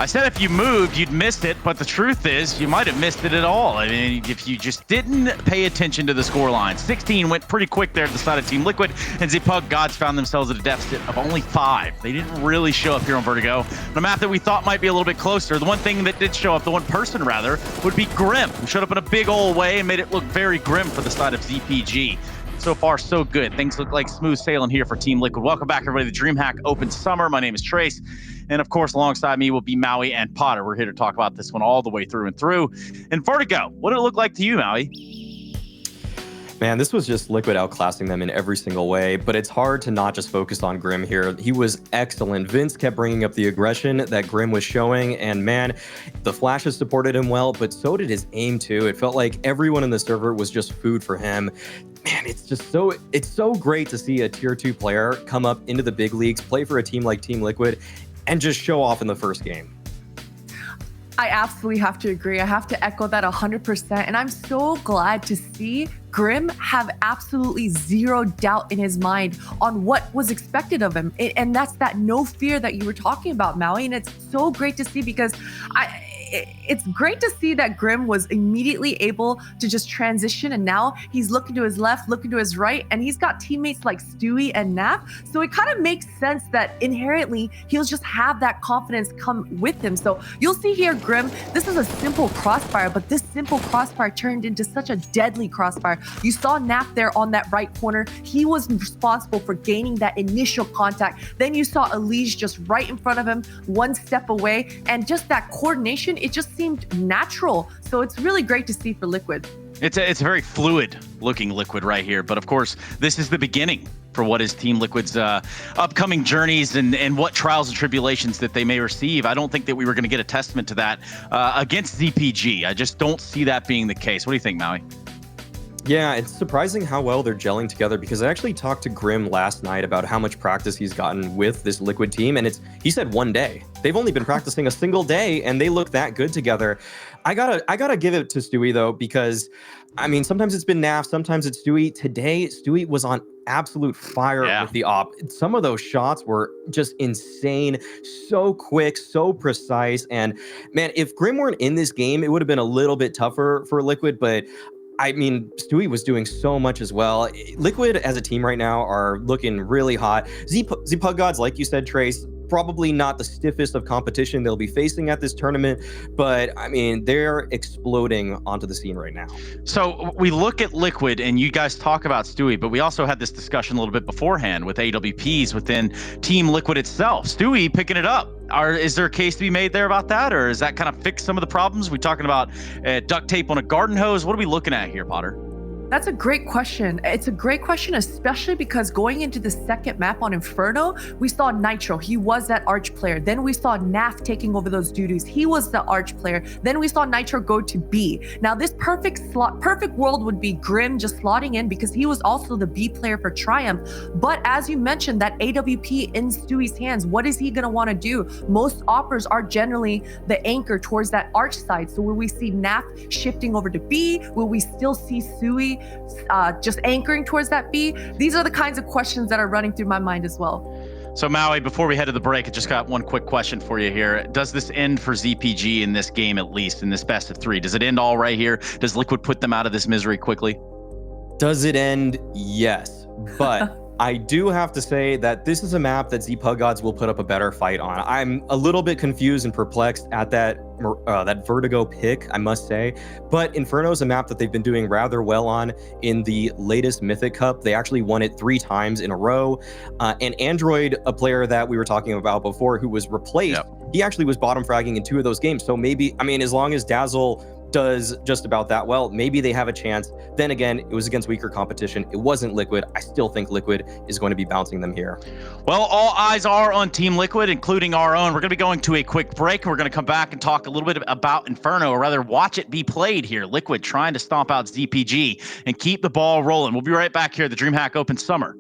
I said if you moved, you'd missed it, but the truth is you might have missed it at all. I mean, if you just didn't pay attention to the scoreline. 16 went pretty quick there at the side of Team Liquid, and Zpug Godz found themselves at a deficit of only 5. They didn't really show up here on Vertigo. On a map that we thought might be a little bit closer, the one thing that did show up, the one person rather, would be Grim, who showed up in a big old way and made it look very grim for the side of ZPG. So far, so good. Things look like smooth sailing here for Team Liquid. Welcome back, everybody, to DreamHack Open Summer. My name is Trace. And of course, alongside me will be Maui and Potter. We're here to talk about this one all the way through and through. And Vertigo, what did it look like to you, Maui? Man, this was just Liquid outclassing them in every single way, but it's hard to not just focus on Grim here. He was excellent. Vince kept bringing up the aggression that Grim was showing, and man, the flashes supported him well, but so did his aim too. It felt like everyone in the server was just food for him. Man, it's so great to see a tier 2 player come up into the big leagues, play for a team like Team Liquid, and just show off in the first game. I absolutely have to agree. I have to echo that 100%. And I'm so glad to see Grim have absolutely zero doubt in his mind on what was expected of him. And that's that no fear that you were talking about, Maui. And it's so great to see because it's great to see that Grim was immediately able to just transition, and now he's looking to his left, looking to his right, and he's got teammates like Stewie and Nap. So it kind of makes sense that inherently he'll just have that confidence come with him. So you'll see here, Grim, this is a simple crossfire, but this simple crossfire turned into such a deadly crossfire. You saw Nap there on that right corner. He was responsible for gaining that initial contact. Then you saw Elise just right in front of him, one step away, and just that coordination, it just seemed natural. So it's really great to see for Liquid. It's a very fluid looking Liquid right here, but of course this is the beginning for what is Team Liquid's upcoming journeys and what trials and tribulations that they may receive. I don't think that we were going to get a testament to that against ZPG. I just don't see that being the case. What do you think, Maui? Yeah, it's surprising how well they're gelling together, because I actually talked to Grim last night about how much practice he's gotten with this Liquid team, and he said 1 day. They've only been practicing a single day, and they look that good together. I gotta give it to Stewie though, because I mean, sometimes it's been Naf, sometimes it's Stewie. Today, Stewie was on absolute fire with the op. Some of those shots were just insane, so quick, so precise, and man, if Grim weren't in this game, it would have been a little bit tougher for Liquid, but I mean, Stewie was doing so much as well. Liquid as a team right now are looking really hot. Zpug Godz, like you said, Trace, probably not the stiffest of competition they'll be facing at this tournament, but I mean, they're exploding onto the scene right now. So we look at Liquid, and you guys talk about Stewie, but we also had this discussion a little bit beforehand with AWPs within Team Liquid itself. Stewie picking it up. Is there a case to be made there about that, or is that kind of fix some of the problems? We talking about duct tape on a garden hose? What are we looking at here, Potter? That's a great question. It's a great question, especially because going into the second map on Inferno, we saw Nitro. He was that Arch player. Then we saw Naf taking over those duties. He was the Arch player. Then we saw Nitro go to B. Now this perfect world would be Grim just slotting in because he was also the B player for Triumph. But as you mentioned, that AWP in Stewie's hands, what is he gonna wanna do? Most operators are generally the anchor towards that Arch side. So will we see Naf shifting over to B? Will we still see Stewie just anchoring towards that B? These are the kinds of questions that are running through my mind as well. So Maui, before we head to the break, I just got one quick question for you here. Does this end for ZPG in this game, at least in this best of 3? Does it end all right here? Does Liquid put them out of this misery quickly? Does it end? Yes, but I do have to say that this is a map that Zpug Godz will put up a better fight on. I'm a little bit confused and perplexed at that Vertigo pick, I must say. But Inferno is a map that they've been doing rather well on in the latest Mythic Cup. They actually won it 3 times in a row. And Android, a player that we were talking about before who was replaced, he actually was bottom fragging in 2 of those games. So maybe, I mean, as long as Dazzle does just about that well, maybe they have a chance. Then again, it was against weaker competition. It wasn't Liquid. I still think Liquid is going to be bouncing them here. Well, all eyes are on Team Liquid, including our own. We're going to be going to a quick break. We're going to come back and talk a little bit about Inferno, or rather watch it be played here. Liquid trying to stomp out ZPG and keep the ball rolling. We'll be right back here at the DreamHack Open Summer.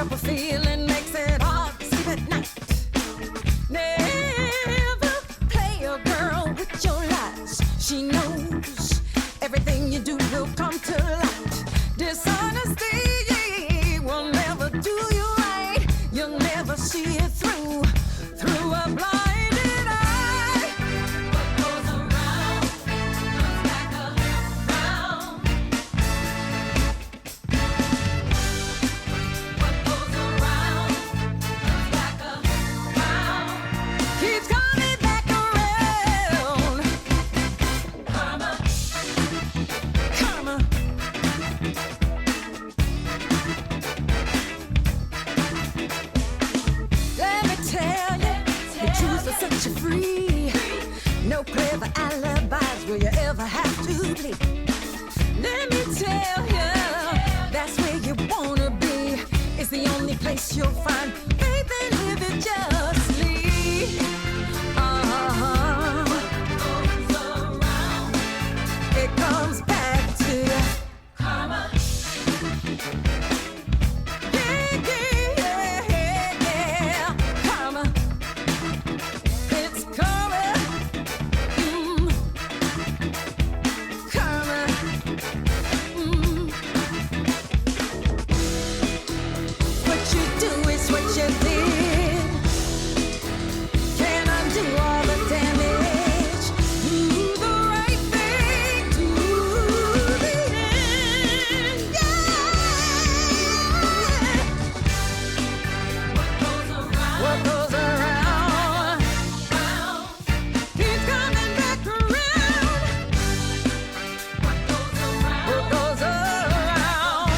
purple feeling makes it hard to sleep at night. Never play a girl with your lies. She knows everything you do will come to light. Dishonesty will never do you right. You'll never see it through a blinded eye. What goes around comes back around. What goes around comes back around. Keeps coming back around. Karma, karma. Let me tell you, the truth will set you free. No clever alibis will you ever have to bleed. Let me tell you, that's where you wanna be. It's the only place you'll find faith and live it justly. Goes around, it comes back to you. Karma. Yeah. Karma. It's karma. Karma. What you do is what you did. Can't undo all the damage. Do the right thing to the end. Yeah. What goes around keeps coming back around. What goes around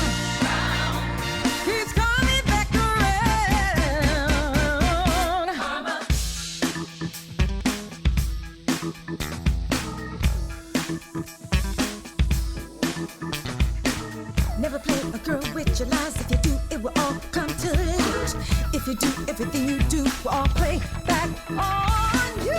keeps coming back around. Never play a girl with your lies. If you do, it will all come to light. If you do, everything you do will all play back on you.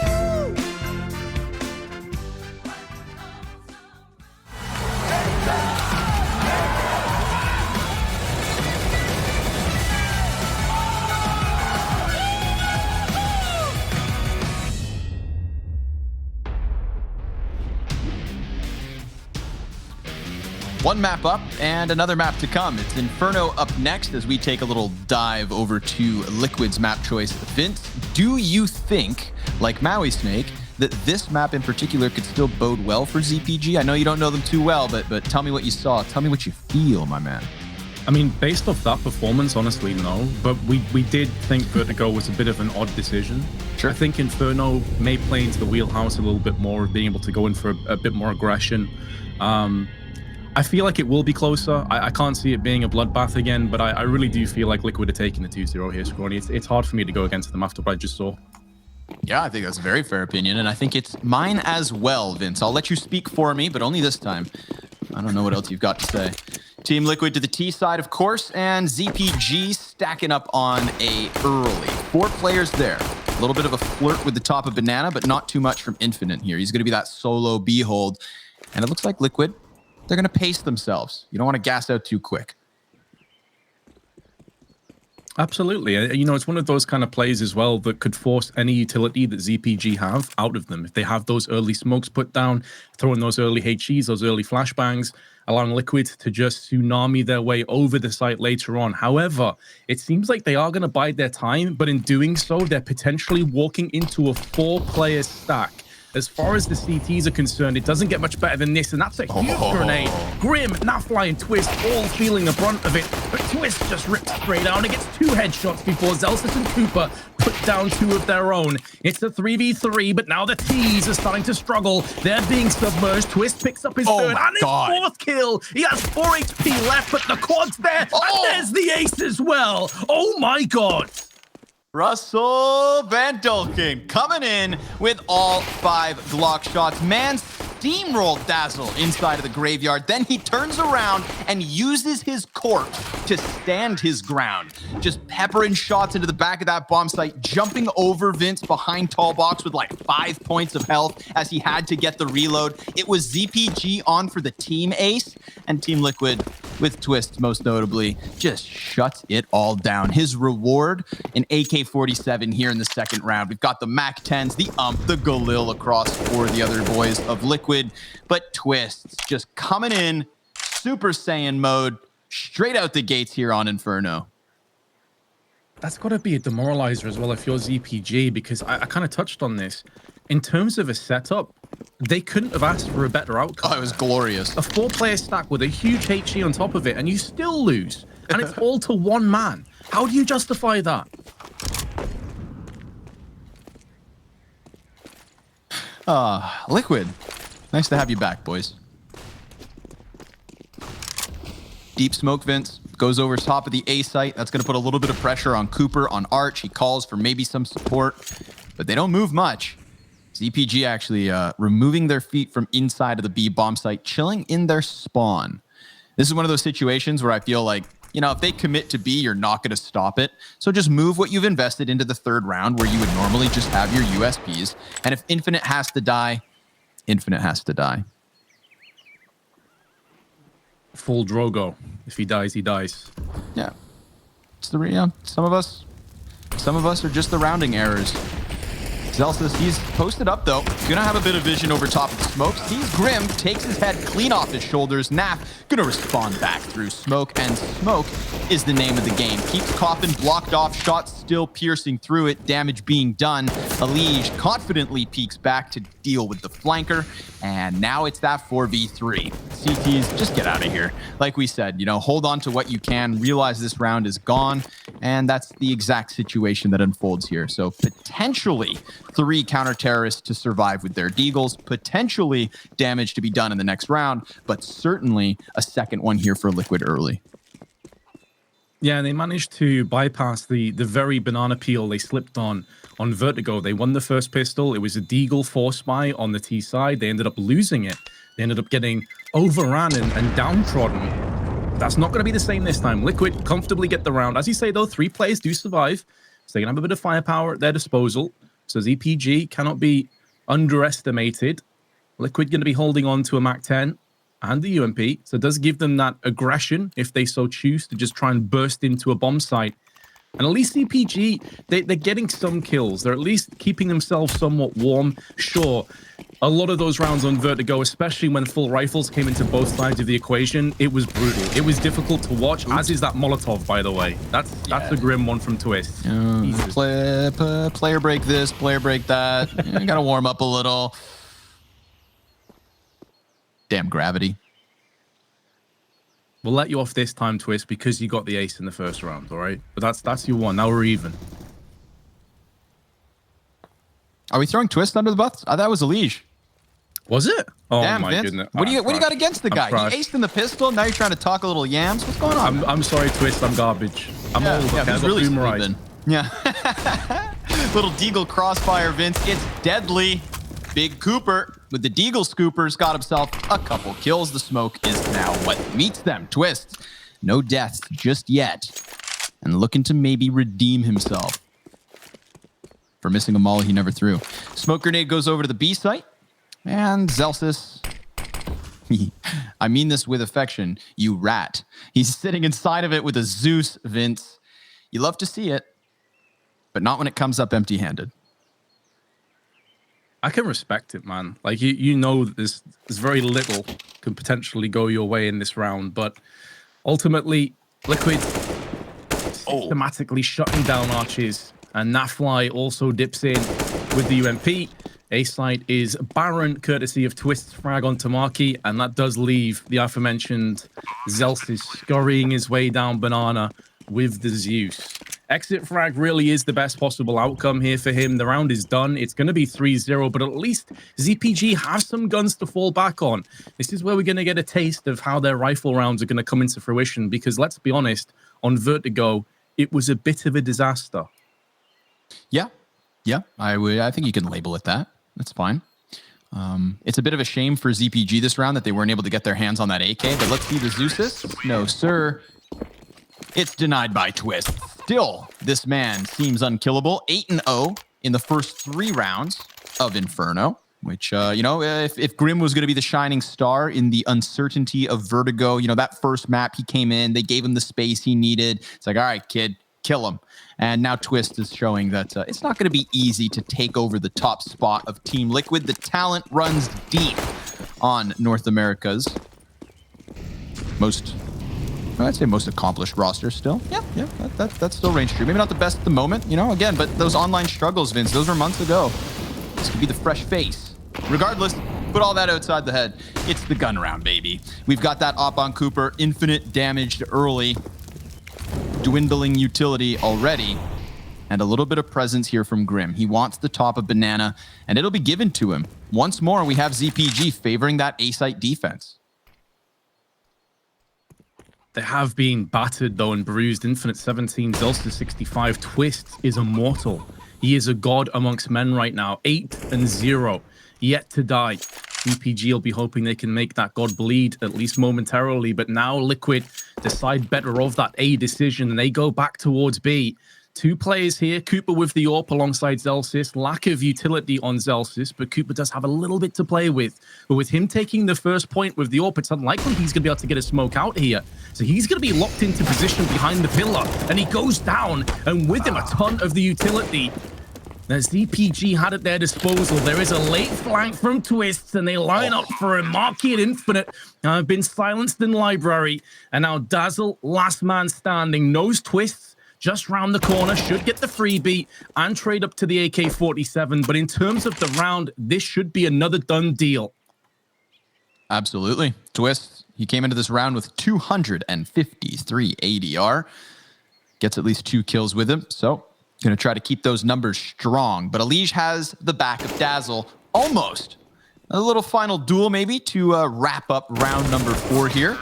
One map up and another map to come. It's Inferno up next as we take a little dive over to Liquid's map choice. Vince, do you think, like Maui Snake, that this map in particular could still bode well for ZPG? I know you don't know them too well, but tell me what you saw. Tell me what you feel, my man. I mean, based off that performance, honestly, no. But we did think Vertigo was a bit of an odd decision. Sure. I think Inferno may play into the wheelhouse a little bit more, being able to go in for a bit more aggression. I feel like it will be closer. I can't see it being a bloodbath again, but I really do feel like Liquid are taking the 2-0 here, Scrawny. It's hard for me to go against them after what I just saw. Yeah, I think that's a very fair opinion, and I think it's mine as well, Vince. I'll let you speak for me, but only this time. I don't know what else you've got to say. Team Liquid to the T side, of course, and ZPG stacking up on a early. 4 players there. A little bit of a flirt with the top of Banana, but not too much from Infinite here. He's going to be that solo B-hold, and it looks like Liquid, they're going to pace themselves. You don't want to gas out too quick. Absolutely. You know, it's one of those kind of plays as well that could force any utility that ZPG have out of them. If they have those early smokes put down, throwing those early HEs, those early flashbangs, allowing Liquid to just tsunami their way over the site later on. However, it seems like they are going to bide their time, but in doing so, they're potentially walking into a 4-player stack. As far as the CTs are concerned, it doesn't get much better than this, and that's a huge grenade. Grim, Nafly, and Twist all feeling the brunt of it, but Twist just rips straight out and gets 2 headshots before Zelsis and Cooper put down 2 of their own. It's a 3v3, but now the T's are starting to struggle. They're being submerged. Twist picks up his third and his 4th kill. He has 4 HP left, but the quad's there, and there's the ace as well. Oh my God. Russell Van Dulken coming in with all 5 Glock shots. Man steamrolled Dazzle inside of the graveyard. Then he turns around and uses his corpse to stand his ground. Just peppering shots into the back of that bomb site, jumping over Vince behind tall box with like 5 points of health as he had to get the reload. It was ZPG on for the team ace, and Team Liquid with Twist most notably, just shuts it all down. His reward, an AK-47 here in the second round. We've got the MAC-10s, the the Galil across for the other boys of Liquid, but Twist just coming in Super Saiyan mode straight out the gates here on Inferno. That's got to be a demoralizer as well if you're ZPG, because I kind of touched on this. In terms of a setup, they couldn't have asked for a better outcome. Oh, it was glorious. A 4-player stack with a huge HE on top of it, and you still lose. And it's all to one man. How do you justify that? Liquid. Nice to have you back, boys. Deep smoke, Vince. Goes over top of the A site. That's going to put a little bit of pressure on Cooper, on Arch. He calls for maybe some support, but they don't move much. ZPG actually removing their feet from inside of the B bomb site, chilling in their spawn. This is one of those situations where I feel like, you know, if they commit to B, you're not going to stop it. So just move what you've invested into the third round where you would normally just have your USPs. And if Infinite has to die, Infinite has to die. Full Drogo. If he dies, he dies. Yeah. It's the yeah. Some of us are just the rounding errors. Zelsis, he's posted up though. Gonna have a bit of vision over top of the smoke. Sees Grim, takes his head clean off his shoulders. Naf gonna respond back through smoke, and smoke is the name of the game. Keeps Coffin blocked off, shots still piercing through it, damage being done. Elige confidently peeks back to deal with the flanker, and now it's that 4v3. CTs, just get out of here. Like we said, you know, hold on to what you can, realize this round is gone, and that's the exact situation that unfolds here. So potentially 3 counter-terrorists to survive with their deagles, potentially damage to be done in the next round, but certainly a second one here for Liquid early. Yeah, they managed to bypass the very banana peel they slipped on Vertigo. They won the first pistol. It was a deagle force buy on the T side. They ended up losing it. They ended up getting overran and downtrodden. That's not going to be the same this time. Liquid comfortably get the round. As you say, though, 3 players do survive, so they can have a bit of firepower at their disposal. So ZPG cannot be underestimated. Liquid going to be holding on to a MAC-10 and the UMP, so it does give them that aggression if they so choose to just try and burst into a bomb site. And at least ZPG, they're getting some kills. They're at least keeping themselves somewhat warm. Sure, a lot of those rounds on Vertigo, especially when full rifles came into both sides of the equation, it was brutal. It was difficult to watch, as is that Molotov, by the way. That's a grim one from Twist. Player break this, player break that. You gotta warm up a little. Damn gravity. We'll let you off this time, Twist, because you got the ace in the first round, all right? But that's your one. Now we're even. Are we throwing Twist under the bus? That was Elige. Was it? Oh, damn, my Vince. goodness. What do you got against the guy? He aced in the pistol. Now you're trying to talk a little yams. What's going on? I'm sorry, Twist. I'm garbage. I'm old. Yeah, Okay, he's I got really boomerized. stupid. Yeah. Little deagle crossfire, Vince. It's deadly. Big Cooper with the deagle scoopers got himself a couple kills. The smoke is now what meets them. Twist, no deaths just yet, and looking to maybe redeem himself for missing a molly he never threw. Smoke grenade goes over to the B site, and Zelsis, I mean this with affection, you rat. He's sitting inside of it with a Zeus, Vince. You love to see it, but not when it comes up empty-handed. I can respect it, man. Like, you know that there's very little can potentially go your way in this round, but ultimately, Liquid systematically shutting down arches, and Nafly also dips in with the UMP. A site is barren, courtesy of Twist's frag onto Marky, and that does leave the aforementioned Zelsis scurrying his way down banana with the Zeus. Exit frag really is the best possible outcome here for him. The round is done. It's going to be 3-0, but at least ZPG have some guns to fall back on. This is where we're going to get a taste of how their rifle rounds are going to come into fruition, because let's be honest, on Vertigo, it was a bit of a disaster. Yeah, I think you can label it that. That's fine. It's a bit of a shame for ZPG this round that they weren't able to get their hands on that AK, but let's see the Zeusis. No, sir. It's denied by Twist. Still, this man seems unkillable. 8-0 in the first 3 rounds of Inferno. which, if Grim was going to be the shining star in the uncertainty of Vertigo, that first map he came in, they gave him the space he needed. It's like, all right, kid, kill him. And now Twist is showing that it's not going to be easy to take over the top spot of Team Liquid. The talent runs deep on North America's most accomplished roster still. Yeah, that's still range true. Maybe not the best at the moment, again, but those online struggles, Vince, those were months ago. This could be the fresh face. Regardless, put all that outside the head. It's the gun round, baby. We've got that op on Cooper, infinite damaged early, dwindling utility already, and a little bit of presence here from Grim. He wants the top of Banana, and it'll be given to him. Once more, we have ZPG favoring that A-site defense. They have been battered, though, and bruised. Infinite 17, Zelster 65. Twist is immortal. He is a god amongst men right now. 8-0, yet to die. ZPG will be hoping they can make that god bleed, at least momentarily. But now Liquid decide better of that A decision, and they go back towards B. 2 players here, Cooper with the AWP alongside Zelsis. Lack of utility on Zelsis, but Cooper does have a little bit to play with. But with him taking the first point with the AWP, it's unlikely he's going to be able to get a smoke out here. So he's going to be locked into position behind the pillar, and he goes down, and with him a ton of the utility. Now, ZPG had at their disposal. There is a late flank from Twists, and they line up for a Marquee at Infinite. Now, I've been silenced in Library, and now Dazzle, last man standing, knows Twists just round the corner, should get the freebie and trade up to the AK-47. But in terms of the round, this should be another done deal. Absolutely. Twist, he came into this round with 253 ADR. Gets at least 2 kills with him, so going to try to keep those numbers strong. But Alige has the back of Dazzle, almost. A little final duel maybe to wrap up round number 4 here.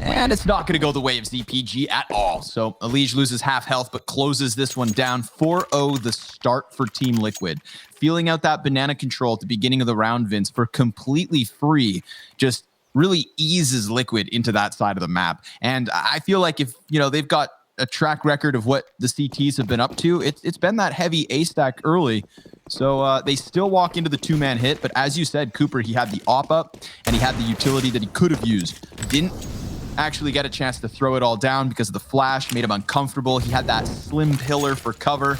And it's not going to go the way of ZPG at all. So Alige loses half health, but closes this one down. 4-0 the start for Team Liquid. Feeling out that banana control at the beginning of the round, Vince, for completely free, just really eases Liquid into that side of the map. And I feel like if, they've got a track record of what the CTs have been up to, it's been that heavy A stack early. So they still walk into the 2-man hit. But as you said, Cooper, he had the op up and he had the utility that he could have used. Didn't actually get a chance to throw it all down because of the flash, made him uncomfortable. He had that slim pillar for cover.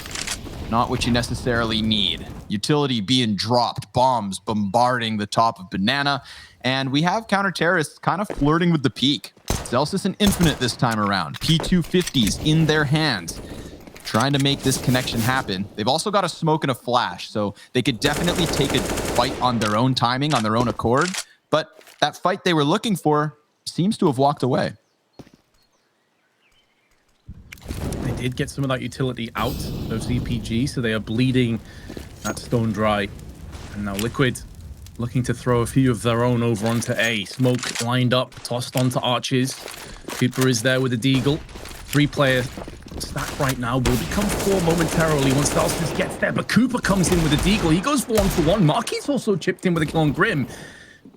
Not what you necessarily need. Utility being dropped, bombs bombarding the top of Banana, and we have counter-terrorists kind of flirting with the peak. Zelsis and Infinite this time around. P250s in their hands, trying to make this connection happen. They've also got a smoke and a flash, so they could definitely take a fight on their own timing, on their own accord, but that fight they were looking for seems to have walked away. They did get some of that utility out of ZPG, so they are bleeding that stone dry. And now Liquid looking to throw a few of their own over onto A. Smoke lined up, tossed onto Arches. Cooper is there with a Deagle. 3-player stack right now will become 4 momentarily once Zelsis gets there, but Cooper comes in with a Deagle. He goes for 1-for-1. Marquis also chipped in with a kill on Grim.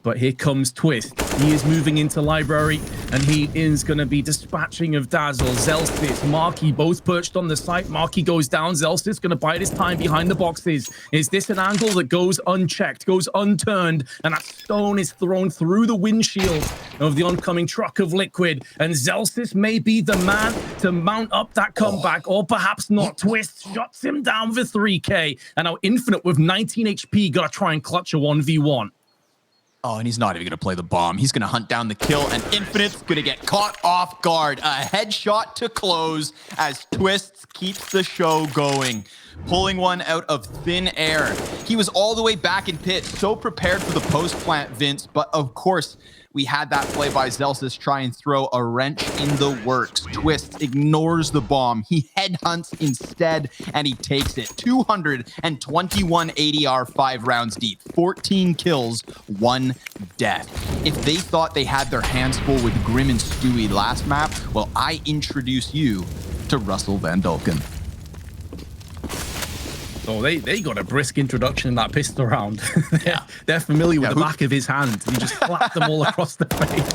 But here comes Twist. He is moving into Library, and he is going to be dispatching of Dazzle. Zelsis, Marquis, both perched on the site. Marquis goes down. Zelsis going to bide his time behind the boxes. Is this an angle that goes unchecked, goes unturned, and that stone is thrown through the windshield of the oncoming truck of Liquid? And Zelsis may be the man to mount up that comeback, or perhaps not. Twist shuts him down with a 3K, and now Infinite with 19 HP got to try and clutch a 1v1. Oh, and he's not even going to play the bomb. He's going to hunt down the kill, and Infinite's going to get caught off guard. A headshot to close as Twists keeps the show going, pulling one out of thin air. He was all the way back in pit, so prepared for the post plant, Vince, but of course, we had that play by Zelsis try and throw a wrench in the works. Twist ignores the bomb. He headhunts instead, and he takes it. 221 ADR, 5 rounds deep. 14 kills, 1 death. If they thought they had their hands full with Grim and Stewie last map, well, I introduce you to Russell Van Dulken. So they got a brisk introduction in that pistol round. They're familiar with the back of his hand. He just slapped them all across the face.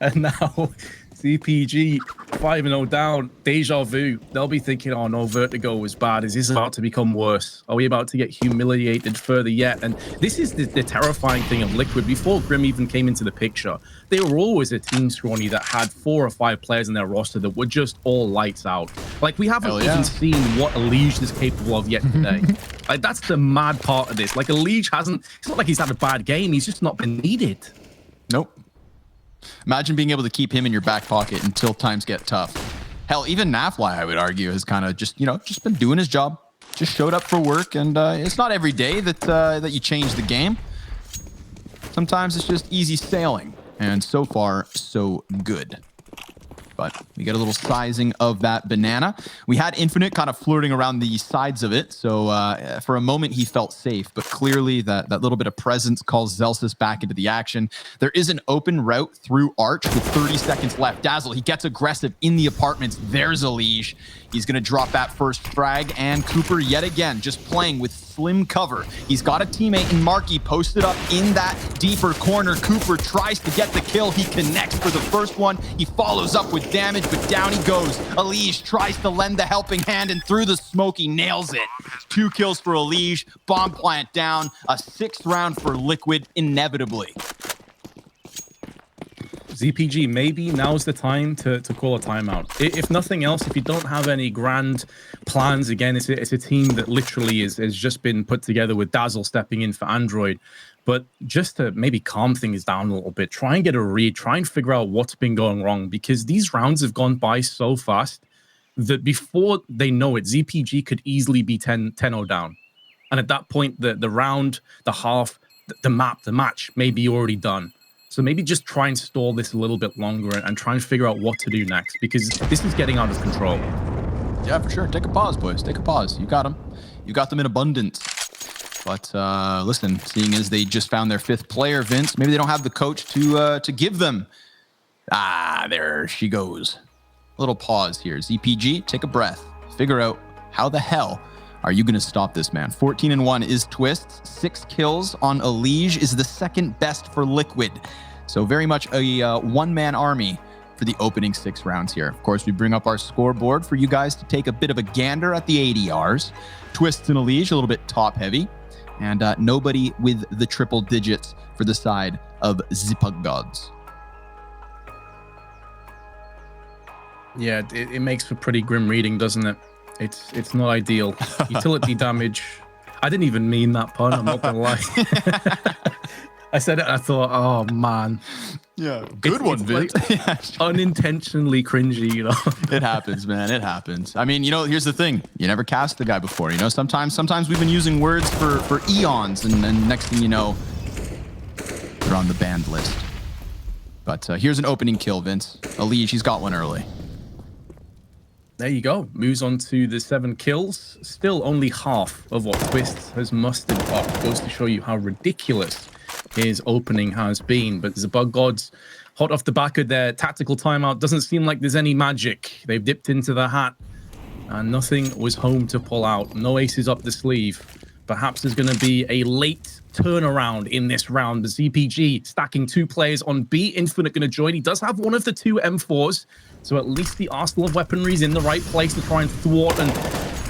And now ZPG 5-0 down, deja vu. They'll be thinking, oh no, Vertigo was bad. Is this about to become worse? Are we about to get humiliated further yet? And this is the terrifying thing of Liquid. Before Grim even came into the picture, they were always a team, Scrawny, that had 4 or 5 players in their roster that were just all lights out. Like, we haven't even seen what Elige is capable of yet today. Like, that's the mad part of this. Like, Elige hasn't, it's not like he's had a bad game. He's just not been needed. Nope. Imagine being able to keep him in your back pocket until times get tough. Hell, even Nafly, I would argue, has kind of just, just been doing his job. Just showed up for work, and it's not every day that that you change the game. Sometimes it's just easy sailing, and so far, so good. But we get a little sizing of that banana. We had Infinite kind of flirting around the sides of it, so for a moment he felt safe, but clearly that little bit of presence calls Zelsis back into the action. There is an open route through Arch with 30 seconds left. Dazzle, he gets aggressive in the apartments. There's Elige. He's going to drop that first frag, and Cooper yet again just playing with slim cover. He's got a teammate in Marky posted up in that deeper corner. Cooper tries to get the kill. He connects for the first one. He follows up with damage, but down he goes. Elige tries to lend the helping hand, and through the smoke, he nails it. 2 kills for Elige. Bomb plant down. A 6th round for Liquid, inevitably. ZPG, maybe now's the time to call a timeout. If nothing else, if you don't have any grand plans, again, it's a team that literally has just been put together with Dazzle stepping in for Android. But just to maybe calm things down a little bit, try and get a read, try and figure out what's been going wrong, because these rounds have gone by so fast that before they know it, ZPG could easily be 10-0 down. And at that point, the round, the half, the map, the match may be already done. So maybe just try and stall this a little bit longer and try and figure out what to do next, because this is getting out of control. Yeah, for sure. Take a pause, boys. Take a pause. You got them. You got them in abundance. But listen, seeing as they just found their 5th player, Vince, maybe they don't have the coach to give them. There she goes. A little pause here. ZPG, take a breath. Figure out how the hell are you going to stop this, man? 14-1 is Twists. 6 kills on Elige is the 2nd best for Liquid. So very much a one-man army for the opening 6 rounds here. Of course, we bring up our scoreboard for you guys to take a bit of a gander at the ADRs. Twists and Elige a little bit top-heavy. And nobody with the triple digits for the side of Godz. Yeah, it makes for pretty grim reading, doesn't it? It's not ideal. Utility damage. I didn't even mean that pun, I'm not gonna lie. I said it, I thought, oh man. Yeah, good one, Vince. Unintentionally cringy, It happens, man. It happens. I mean, here's the thing. You never cast the guy before, Sometimes we've been using words for eons, and then next thing you know, they're on the banned list. But here's an opening kill, Vince. Elige, he's got one early. There you go. Moves on to the 7 kills. Still only half of what Twists has mustered up. Goes to show you how ridiculous his opening has been. But Godz, hot off the back of their tactical timeout, doesn't seem like there's any magic. They've dipped into the hat, and nothing was home to pull out. No aces up the sleeve. Perhaps there's going to be a late turnaround in this round. The ZPG stacking 2 players on B. Infinite going to join. He does have one of the 2 M4s, so at least the arsenal of weaponry is in the right place to try and thwart and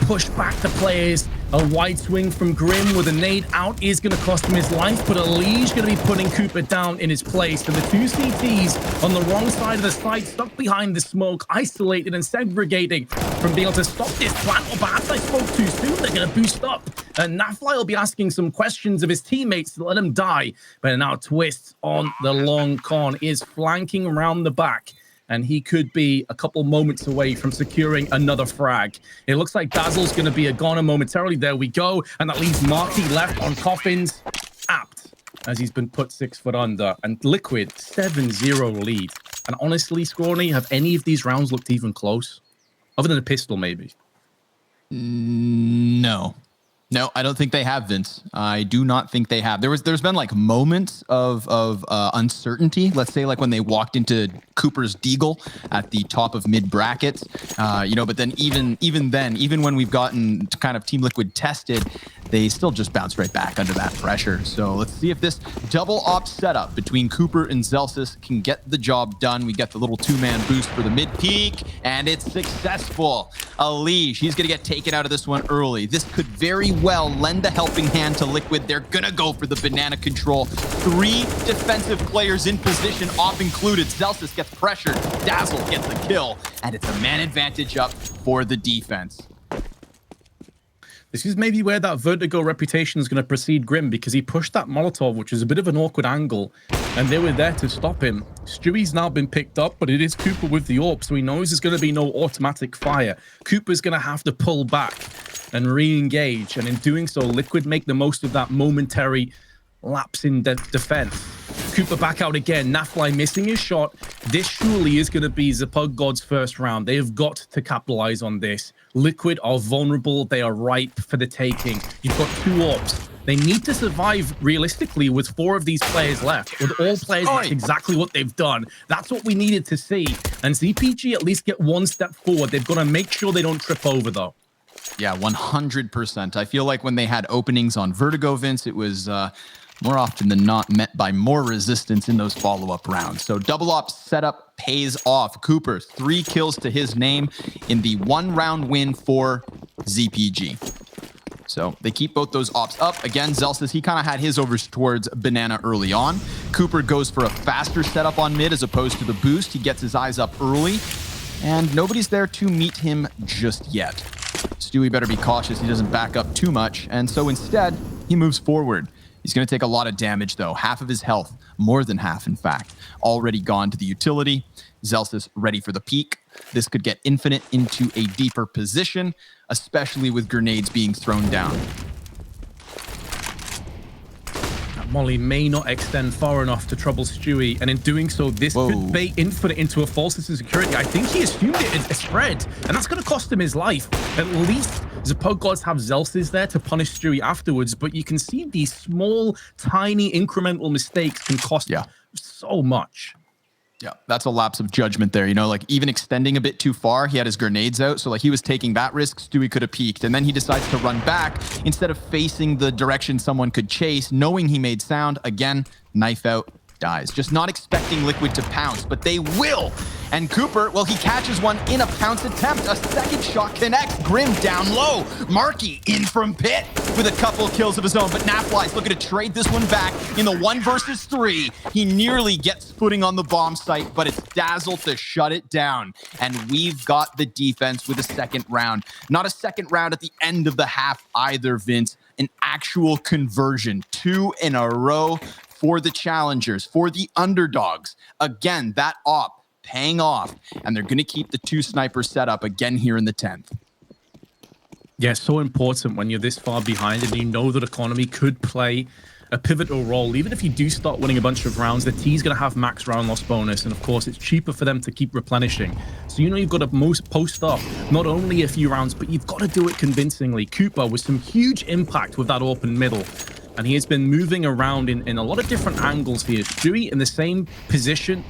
push back the players. A wide swing from Grim with a nade out is going to cost him his life, but Elige going to be putting Cooper down in his place. And the 2 CTs on the wrong side of the site, stuck behind the smoke, isolated and segregating from being able to stop this plant. Or perhaps I spoke too soon. They're going to boost up. And Nafly will be asking some questions of his teammates to let him die. But now Twist on the long con is flanking around the back, and he could be a couple moments away from securing another frag. It looks like Dazzle's going to be a goner momentarily. There we go. And that leaves Marky left on Coffins. Apt, as he's been put 6 foot under. And Liquid, 7-0 lead. And honestly, Scrawny, have any of these rounds looked even close? Other than a pistol, maybe. No, I don't think they have, Vince. I do not think they have. There's been like moments of uncertainty. Let's say like when they walked into Cooper's Deagle at the top of mid brackets, but then even when we've gotten kind of Team Liquid tested, they still just bounce right back under that pressure. So let's see if this double op setup between Cooper and Zelsis can get the job done. We get the little 2-man boost for the mid peak, and it's successful. Ali, she's going to get taken out of this one early. This could very well lend a helping hand to Liquid. They're going to go for the banana control. 3 defensive players in position, op included. Zelsis gets pressured. Dazzle gets the kill, and it's a man advantage up for the defense. This is maybe where that Vertigo reputation is going to precede Grim, because he pushed that Molotov, which is a bit of an awkward angle, and they were there to stop him. Stewie's now been picked up, but it is Cooper with the AWP, so he knows there's going to be no automatic fire. Cooper's going to have to pull back and re-engage, and in doing so, Liquid make the most of that momentary lapse in defense. Cooper back out again. Nafly missing his shot. This surely is going to be Zepug God's first round. They have got to capitalize on this. Liquid are vulnerable. They are ripe for the taking. You've got 2 AWPs. They need to survive realistically with 4 of these players left. With all players, that's exactly what they've done. That's what we needed to see. And ZPG at least get 1 step forward. They've got to make sure they don't trip over, though. Yeah, 100%. I feel like when they had openings on Vertigo, Vince, it was more often than not met by more resistance in those follow-up rounds. So double op setup pays off. Cooper, 3 kills to his name in the 1-round win for ZPG. So they keep both those ops up. Again, Zelsis, he kind of had his overs towards Banana early on. Cooper goes for a faster setup on mid as opposed to the boost. He gets his eyes up early, and nobody's there to meet him just yet. Stewie better be cautious he doesn't back up too much, and so instead, he moves forward. He's going to take a lot of damage, though. Half of his health, more than half, in fact, already gone to the utility. Zelsis ready for the peak. This could get Infinite into a deeper position, especially with grenades being thrown down. That molly may not extend far enough to trouble Stewie, and in doing so, this could bait Infinite into a false sense of security. I think he assumed it as a spread, and that's going to cost him his life. At least Zepug Godz have Zelsis there to punish Stewie afterwards, but you can see these small, tiny, incremental mistakes can cost so much. Yeah, that's a lapse of judgment there. You know, like even extending a bit too far, he had his grenades out. So like he was taking that risk, Stewie could have peeked. And then he decides to run back instead of facing the direction someone could chase, knowing he made sound. Again, knife out, dies. Just not expecting Liquid to pounce, but they will. And Cooper, well, he catches one in a pounce attempt. A second shot connects. Grim down low. Marky in from pit with a couple of kills of his own. But Nafly's looking to trade this one back in the 1 versus 3. He nearly gets footing on the bomb site, but it's Dazzle to shut it down. And we've got the defense with a second round. Not a second round at the end of the half either, Vince. An actual conversion. 2 in a row for the challengers, for the underdogs. Again, that op paying off, and they're going to keep the 2 snipers set up again here in the 10th. Yeah, so important when you're this far behind and you know that economy could play a pivotal role. Even if you do start winning a bunch of rounds, the T's going to have max round loss bonus, and of course it's cheaper for them to keep replenishing. So you know you've got to post up not only a few rounds, but you've got to do it convincingly. Cooper with some huge impact with that open middle, and he has been moving around in a lot of different angles here. Stewie in the same position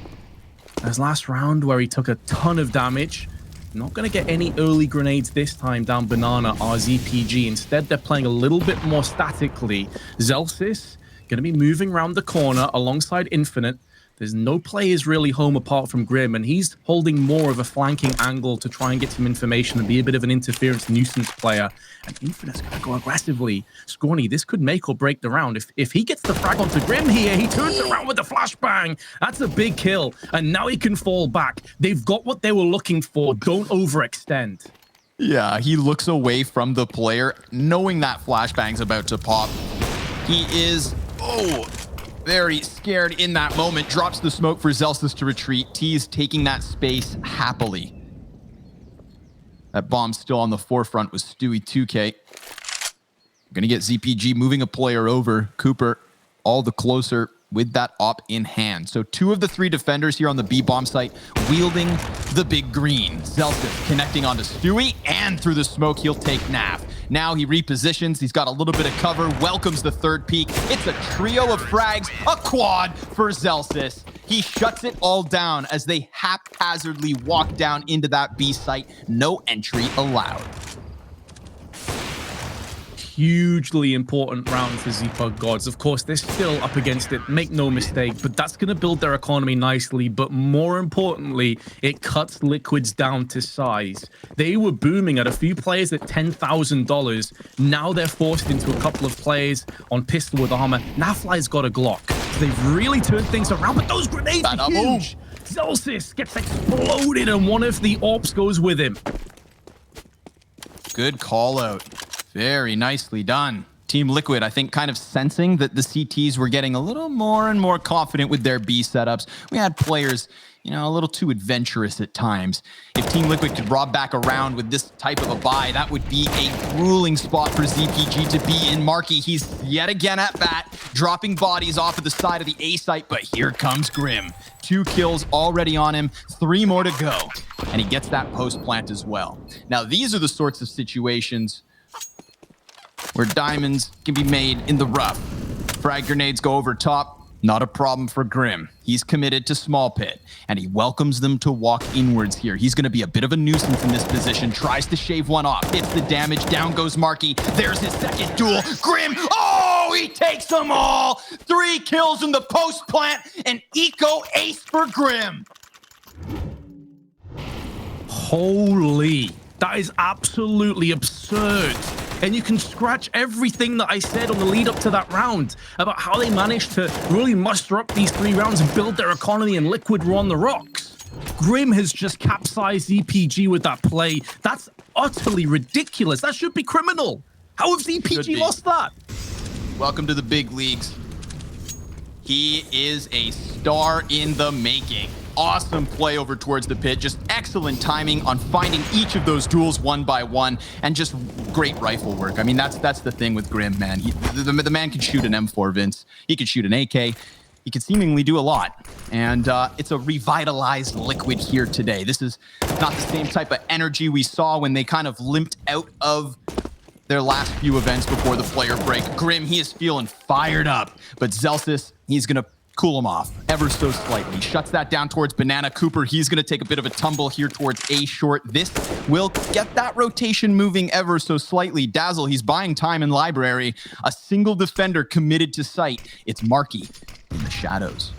as last round where he took a ton of damage. Not going to get any early grenades this time down Banana or ZPG. Instead, they're playing a little bit more statically. Zelsis going to be moving around the corner alongside Infinite. There's no players really home apart from Grim, and he's holding more of a flanking angle to try and get some information and be a bit of an interference nuisance player. And Infinite's going to go aggressively. Scrawny, this could make or break the round. If he gets the frag onto Grim here, he turns around with the flashbang. That's a big kill, and now he can fall back. They've got what they were looking for. Don't overextend. Yeah, he looks away from the player, knowing that flashbang's about to pop. He is, very scared in that moment. Drops the smoke for Zelsis to retreat. T's taking that space happily. That bomb's still on the forefront with Stewie 2K. Gonna get ZPG moving a player over. Cooper all the closer with that op in hand. So 2 of the 3 defenders here on the B bomb site wielding the big green. Zelsis connecting onto Stewie, and through the smoke he'll take Nav. Now he repositions. He's got a little bit of cover. Welcomes the 3rd peak. It's a trio of frags, a quad for Zelsis. He shuts it all down as they haphazardly walk down into that B site. No entry allowed. hugely important round for Zpug Godz. Of course, they're still up against it, make no mistake, but that's going to build their economy nicely. But more importantly, it cuts Liquid's down to size. They were booming at a few players at $10,000. Now they're forced into a couple of players on pistol with armor. Nafly's got a Glock. They've really turned things around, but those grenades are huge. Zelsis gets exploded and one of the AWPs goes with him. Good call out. Very nicely done. Team Liquid, I think, kind of sensing that the CTs were getting a little more and more confident with their B setups. We had players, you know, a little too adventurous at times. If Team Liquid could rob back around with this type of a buy, that would be a grueling spot for ZPG to be in. Marky, he's yet again at bat, dropping bodies off of the side of the A site, but here comes Grim. 2 kills already on him, 3 more to go, and he gets that post plant as well. Now, these are the sorts of situations where diamonds can be made in the rough. Frag grenades go over top, not a problem for Grim. He's committed to small pit, and he welcomes them to walk inwards here. He's going to be a bit of a nuisance in this position, tries to shave one off, hits the damage, down goes Marky. There's his second duel. Grim, oh, he takes them all. 3 kills in the post plant, an eco ace for Grim. Holy, that is absolutely absurd. And you can scratch everything that I said on the lead up to that round about how they managed to really muster up these 3 rounds and build their economy, and Liquid were on the rocks. Grim has just capsized ZPG with that play. That's utterly ridiculous. That should be criminal. How have ZPG lost that? Welcome to the big leagues. He is a star in the making. Awesome play over towards the pit. Just excellent timing on finding each of those duels one by one, and just great rifle work. I mean, that's the thing with Grim, man. The man can shoot an M4, Vince. He can shoot an AK. He can seemingly do a lot. And it's a revitalized Liquid here today. This is not the same type of energy we saw when they kind of limped out of their last few events before the player break. Grim, he is feeling fired up. But Zelsis, he's going to cool him off ever so slightly. Shuts that down towards Banana. Cooper, he's going to take a bit of a tumble here towards A short. This will get that rotation moving ever so slightly. Dazzle, he's buying time in library. A single defender committed to site. It's Marky in the shadows.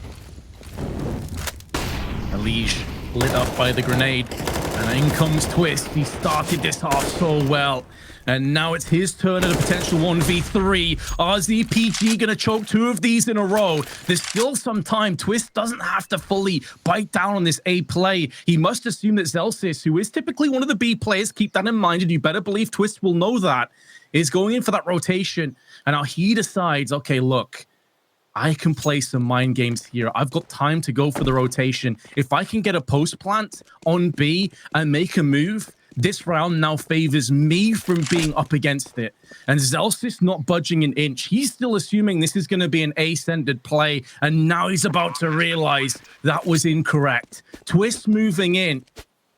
Elige lit up by the grenade, and in comes Twist. He started this half so well, and now it's his turn at a potential 1v3. RZPG gonna choke 2 of these in a row. There's still some time. Twist doesn't have to fully bite down on this A play. He must assume that Zelsis, who is typically one of the B players, keep that in mind, and you better believe Twist will know that, is going in for that rotation. And now he decides, okay, look, I can play some mind games here. I've got time to go for the rotation. If I can get a post plant on B and make a move, this round now favors me from being up against it. And Zelsis not budging an inch. He's still assuming this is going to be an A-centered play, and now he's about to realize that was incorrect. Twist moving in.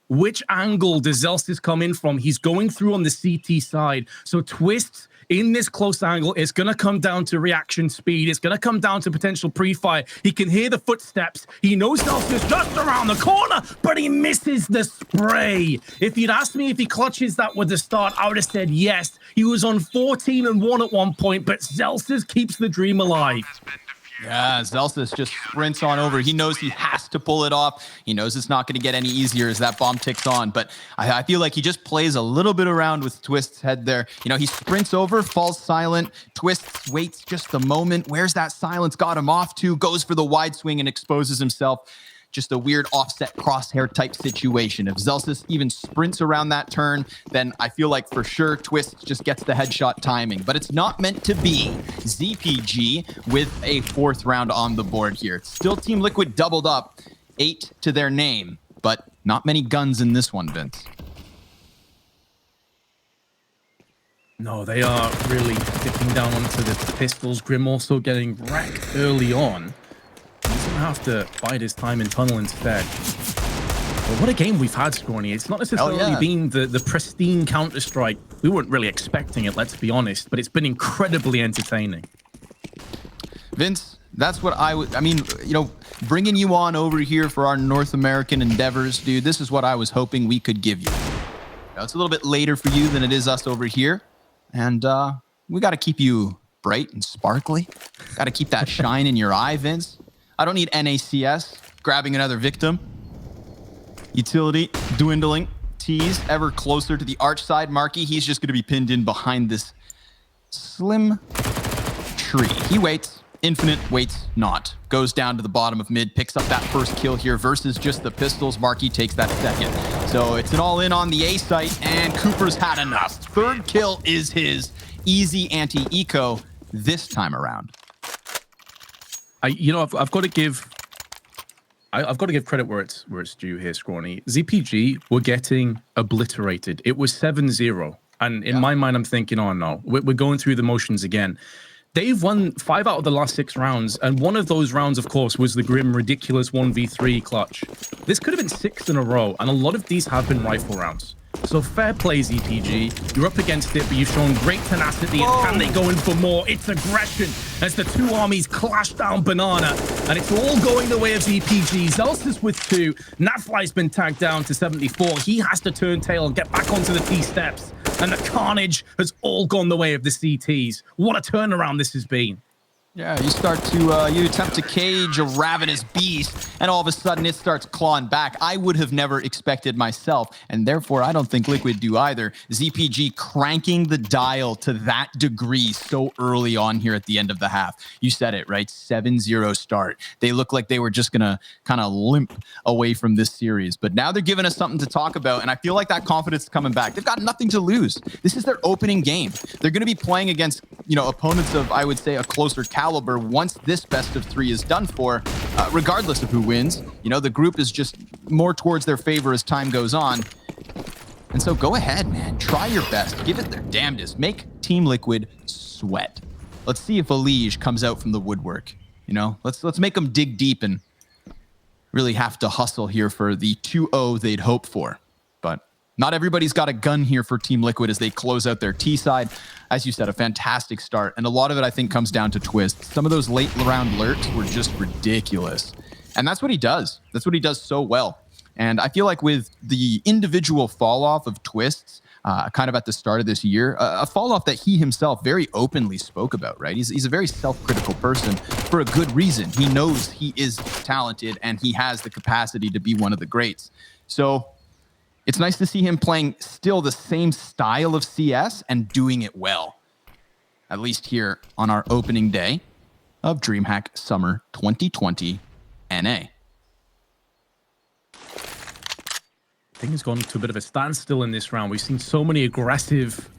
Which angle does Zelsis come in from? He's going through on the CT side. So Twist in this close angle, it's going to come down to reaction speed. It's going to come down to potential pre-fire. He can hear the footsteps. He knows Zelsis just around the corner, but he misses the spray. If you'd asked me if he clutches that with the start, I would have said yes. He was on 14-1 at one point, but Zelsis keeps the dream alive. Yeah, Zelsis just sprints on over. He knows he has to pull it off. He knows it's not going to get any easier as that bomb ticks on. But I feel like he just plays a little bit around with Twist's head there. You know, he sprints over, falls silent. Twist waits just a moment. Where's that silence got him off to? Goes for the wide swing and exposes himself. Just a weird offset crosshair type situation. If Zelsis even sprints around that turn, then I feel like for sure Twist just gets the headshot timing. But it's not meant to be. ZPG with a 4th round on the board here. Still Team Liquid doubled up, 8 to their name, but not many guns in this one, Vince. No, they are really dipping down onto the pistols. Grim also getting wrecked early on. He's going to have to bide his time in tunnel instead. But what a game we've had, Scrawny. It's not necessarily been the pristine Counter-Strike. We weren't really expecting it, let's be honest, but it's been incredibly entertaining. Vince, that's what I mean, you know, bringing you on over here for our North American endeavors, dude, this is what I was hoping we could give you. Now, it's a little bit later for you than it is us over here. And We got to keep you bright and sparkly. Got to keep that shine in your eye, Vince. I don't need NACS grabbing another victim. Utility dwindling. Tease ever closer to the arch side. Marky, he's just going to be pinned in behind this slim tree. He waits. Infinite waits not. Goes down to the bottom of mid, picks up that first kill here versus just the pistols. Marky takes that second. So it's an all in on the A site, and Cooper's had enough. Third kill is his. Easy anti-eco this time around. I've got to give credit where it's due here, Scrawny. ZPG were getting obliterated. It was 7-0. And in my mind, I'm thinking, oh no, we're going through the motions again. They've won 5 out of the last 6 rounds, and one of those rounds, of course, was the grim, ridiculous 1v3 clutch. This could have been 6 in a row, and a lot of these have been rifle rounds. So fair play, ZPG. You're up against it, but you've shown great tenacity. And can they go in for more? It's aggression as the two armies clash down Banana, and it's all going the way of ZPG. Zelsis with 2. Natfly's been tagged down to 74. He has to turn tail and get back onto the T steps. And the carnage has all gone the way of the CTs. What a turnaround this has been. Yeah, you attempt to cage a ravenous beast, and all of a sudden it starts clawing back. I would have never expected myself, and therefore I don't think Liquid do either. ZPG cranking the dial to that degree so early on here at the end of the half. You said it, right? 7-0 start. They look like they were just going to kind of limp away from this series, but now they're giving us something to talk about, and I feel like that confidence is coming back. They've got nothing to lose. This is their opening game. They're going to be playing against, opponents of, I would say, a closer caliber once this best of 3 is done for, regardless of who wins. The group is just more towards their favor as time goes on. And so go ahead, man. Try your best. Give it their damnedest. Make Team Liquid sweat. Let's see if Elige comes out from the woodwork. Let's make them dig deep and really have to hustle here for the 2-0 they'd hope for. But not everybody's got a gun here for Team Liquid as they close out their T side. As you said, a fantastic start. And a lot of it, I think, comes down to Twist. Some of those late round lurks were just ridiculous. And that's what he does. That's what he does so well. And I feel like with the individual fall off of Twists, kind of at the start of this year, a fall off that he himself very openly spoke about, right? He's a very self-critical person for a good reason. He knows he is talented and he has the capacity to be one of the greats. So it's nice to see him playing still the same style of CS and doing it well. At least here on our opening day of DreamHack Summer 2020 NA. Thing has gone to a bit of a standstill in this round. We've seen so many aggressive,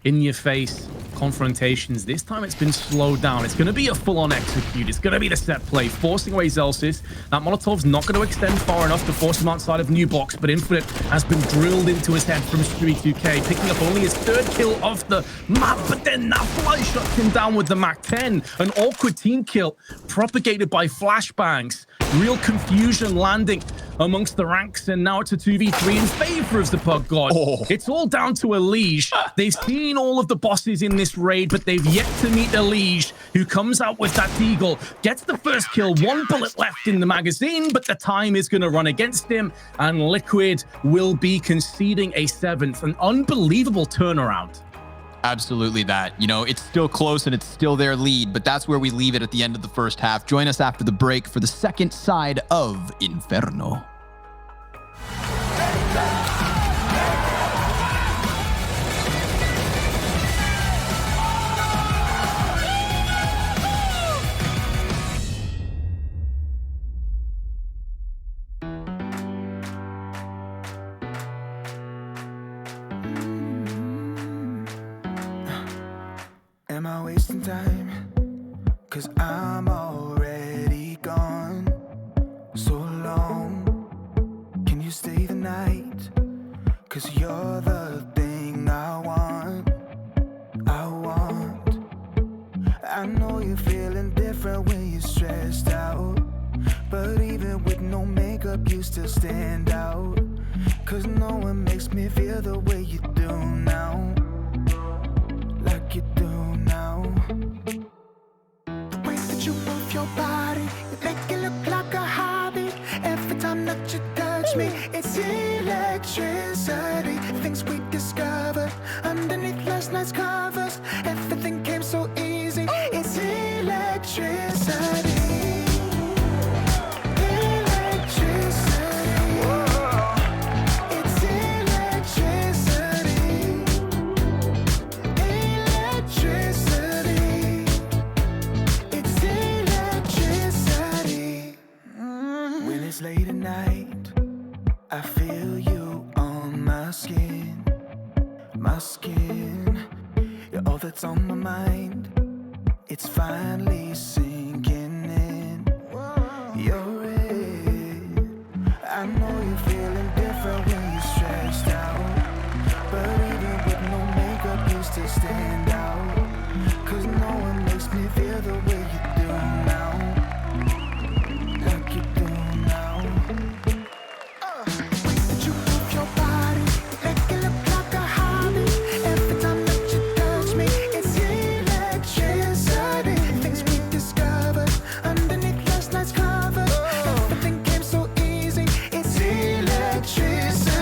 in-your-face confrontations. This time it's been slowed down. It's going to be a full-on execute. It's going to be the set play, forcing away Zelsis. That Molotov's not going to extend far enough to force him outside of New Box, but Infinite has been drilled into his head from Stewie 2K, picking up only his 3rd kill off the map, but then that fly shuts him down with the Mac-10. An awkward team kill propagated by flashbangs. Real confusion landing amongst the ranks, and now it's a 2v3 in favor of the Pug God. It's all down to Elige. They've seen all of the bosses in this raid, but they've yet to meet Elige, who comes out with that Deagle, gets the first kill, 1 bullet left in the magazine, but the time is going to run against him, and Liquid will be conceding a 7th. An unbelievable turnaround. Absolutely that. It's still close and it's still their lead, but that's where we leave it at the end of the first half. Join us after the break for the second side of Inferno. Am I wasting time? 'Cause I'm already gone. So long, can you stay the night? 'Cause you're the thing I want. I know you're feeling different when you're stressed out, but even with no makeup you still stand out. 'Cause no one makes me feel the way you do now. Like you do now. The way that you move your body, you make it look like a hobby. Every time that you touch me, it's electricity. Things we discovered underneath last night's covers. Everything my skin. You're all that's on my mind. It's finally sinking in. You're it. I know you're feeling different when you're stressed out. But even with no makeup, you still stand out. 'Cause no one makes me feel the way you do now. Like you do now. That you move your body, make it look like a hobby. Every time that you touch me, it's electricity. Things we discovered underneath last night's cover. Everything came so easy, it's electricity. Electricity.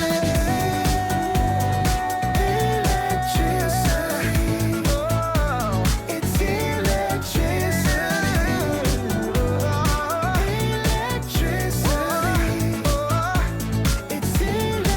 It's electricity. Electricity. It's electricity.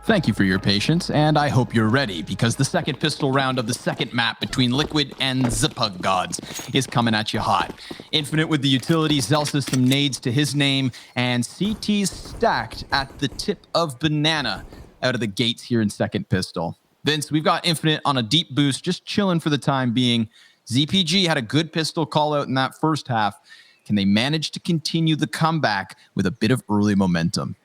Thank you for your patience, and I hope you're ready, because the second pistol round of the second map between Liquid and Godz is coming at you hot. Infinite with the utility, Zelsis some nades to his name, and CT's stacked at the tip of banana out of the gates here in second pistol. Vince, we've got Infinite on a deep boost, just chilling for the time being. ZPG had a good pistol call out in that first half. Can they manage to continue the comeback with a bit of early momentum?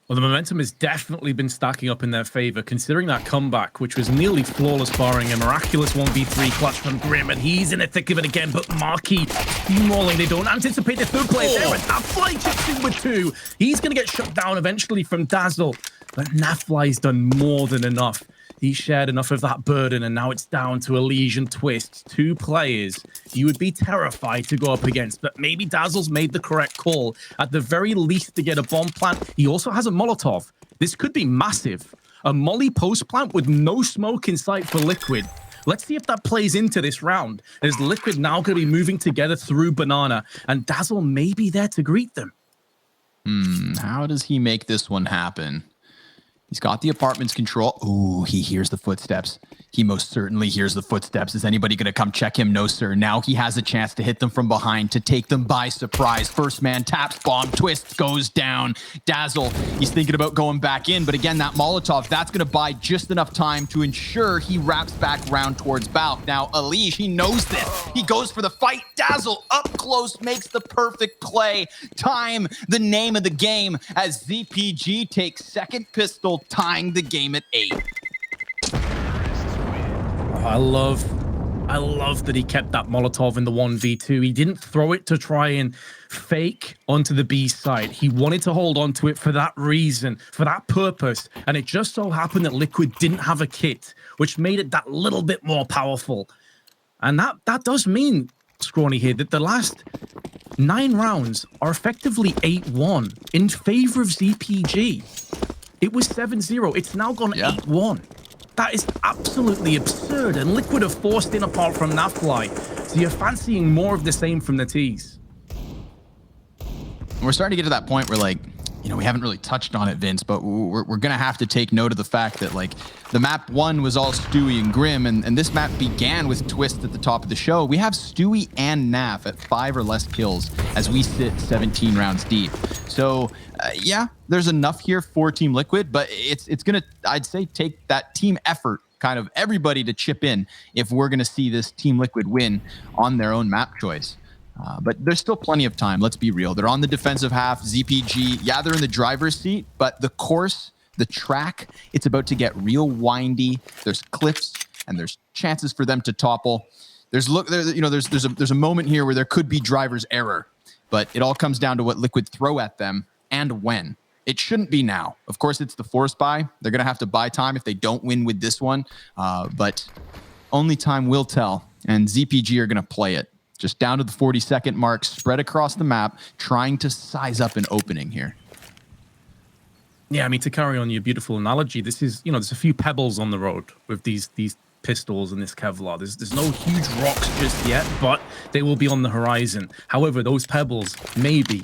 Well, the momentum has definitely been stacking up in their favor, considering that comeback, which was nearly flawless, barring a miraculous 1v3 clutch from Grim, and he's in the thick of it again, but Marquis steamrolling. They don't anticipate the third play there, and Nafly chips in with 2. He's going to get shut down eventually from Dazzle, but Nafly's done more than enough. He shared enough of that burden, and now it's down to Elysian Twist. 2 players you would be terrified to go up against, but maybe Dazzle's made the correct call. At the very least, to get a bomb plant. He also has a Molotov. This could be massive. A Molly post plant with no smoke in sight for Liquid. Let's see if that plays into this round. Is Liquid now going to be moving together through Banana, and Dazzle may be there to greet them? How does he make this one happen? He's got the apartment's control. Ooh, he hears the footsteps. He most certainly hears the footsteps. Is anybody going to come check him? No, sir. Now he has a chance to hit them from behind, to take them by surprise. First man taps, bomb, Twist goes down. Dazzle, he's thinking about going back in, but again, that Molotov, that's going to buy just enough time to ensure he wraps back round towards Balk. Now, Elish, he knows this. He goes for the fight. Dazzle, up close, makes the perfect play. Time, the name of the game, as ZPG takes second pistol, tying the game at 8. I love that he kept that Molotov in the 1v2. He didn't throw it to try and fake onto the B side. He wanted to hold on to it for that reason, for that purpose. And it just so happened that Liquid didn't have a kit, which made it that little bit more powerful. And that does mean, Scrawny here, that the last 9 rounds are effectively 8-1 in favor of ZPG. It was 7-0. It's now gone 8-1. That is absolutely absurd. And Liquid have forced in apart from Nafly. So you're fancying more of the same from the T's. We're starting to get to that point where, like, you know, we haven't really touched on it, Vince, but we're going to have to take note of the fact that, like, the map 1 was all Stewie and Grim, and this map began with Twist at the top of the show. We have Stewie and Naf at 5 or less kills as we sit 17 rounds deep. So, yeah, there's enough here for Team Liquid, but it's going to, I'd say, take that team effort, kind of everybody to chip in if we're going to see this Team Liquid win on their own map choice. But there's still plenty of time. Let's be real. They're on the defensive half. ZPG, yeah, they're in the driver's seat, but the course, the track, it's about to get real windy. There's cliffs and there's chances for them to topple. There's a moment here where there could be driver's error, but it all comes down to what Liquid throw at them and when. It shouldn't be now. Of course, it's the force buy. They're going to have to buy time if they don't win with this one, but only time will tell, and ZPG are going to play it. Just down to the 40-second mark, spread across the map, trying to size up an opening here. Yeah, I mean, to carry on your beautiful analogy, this is, you know, there's a few pebbles on the road with these pistols and this Kevlar. There's no huge rocks just yet, but they will be on the horizon. However, those pebbles maybe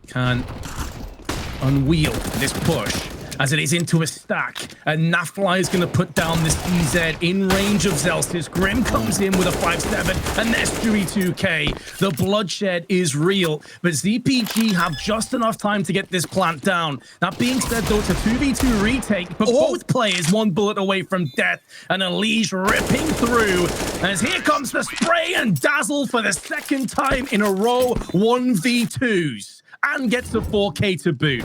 can unwheel this push as it is into a stack. And Nafly is going to put down this EZ in range of Zelsis. Grim comes in with a 5-7, and there's Stewie 2K. The bloodshed is real, but ZPG have just enough time to get this plant down. That being said, though, it's a 2v2 retake, but both players one bullet away from death, and Elige ripping through. As here comes the spray and dazzle for the second time in a row, 1v2s, and gets a 4K to boot.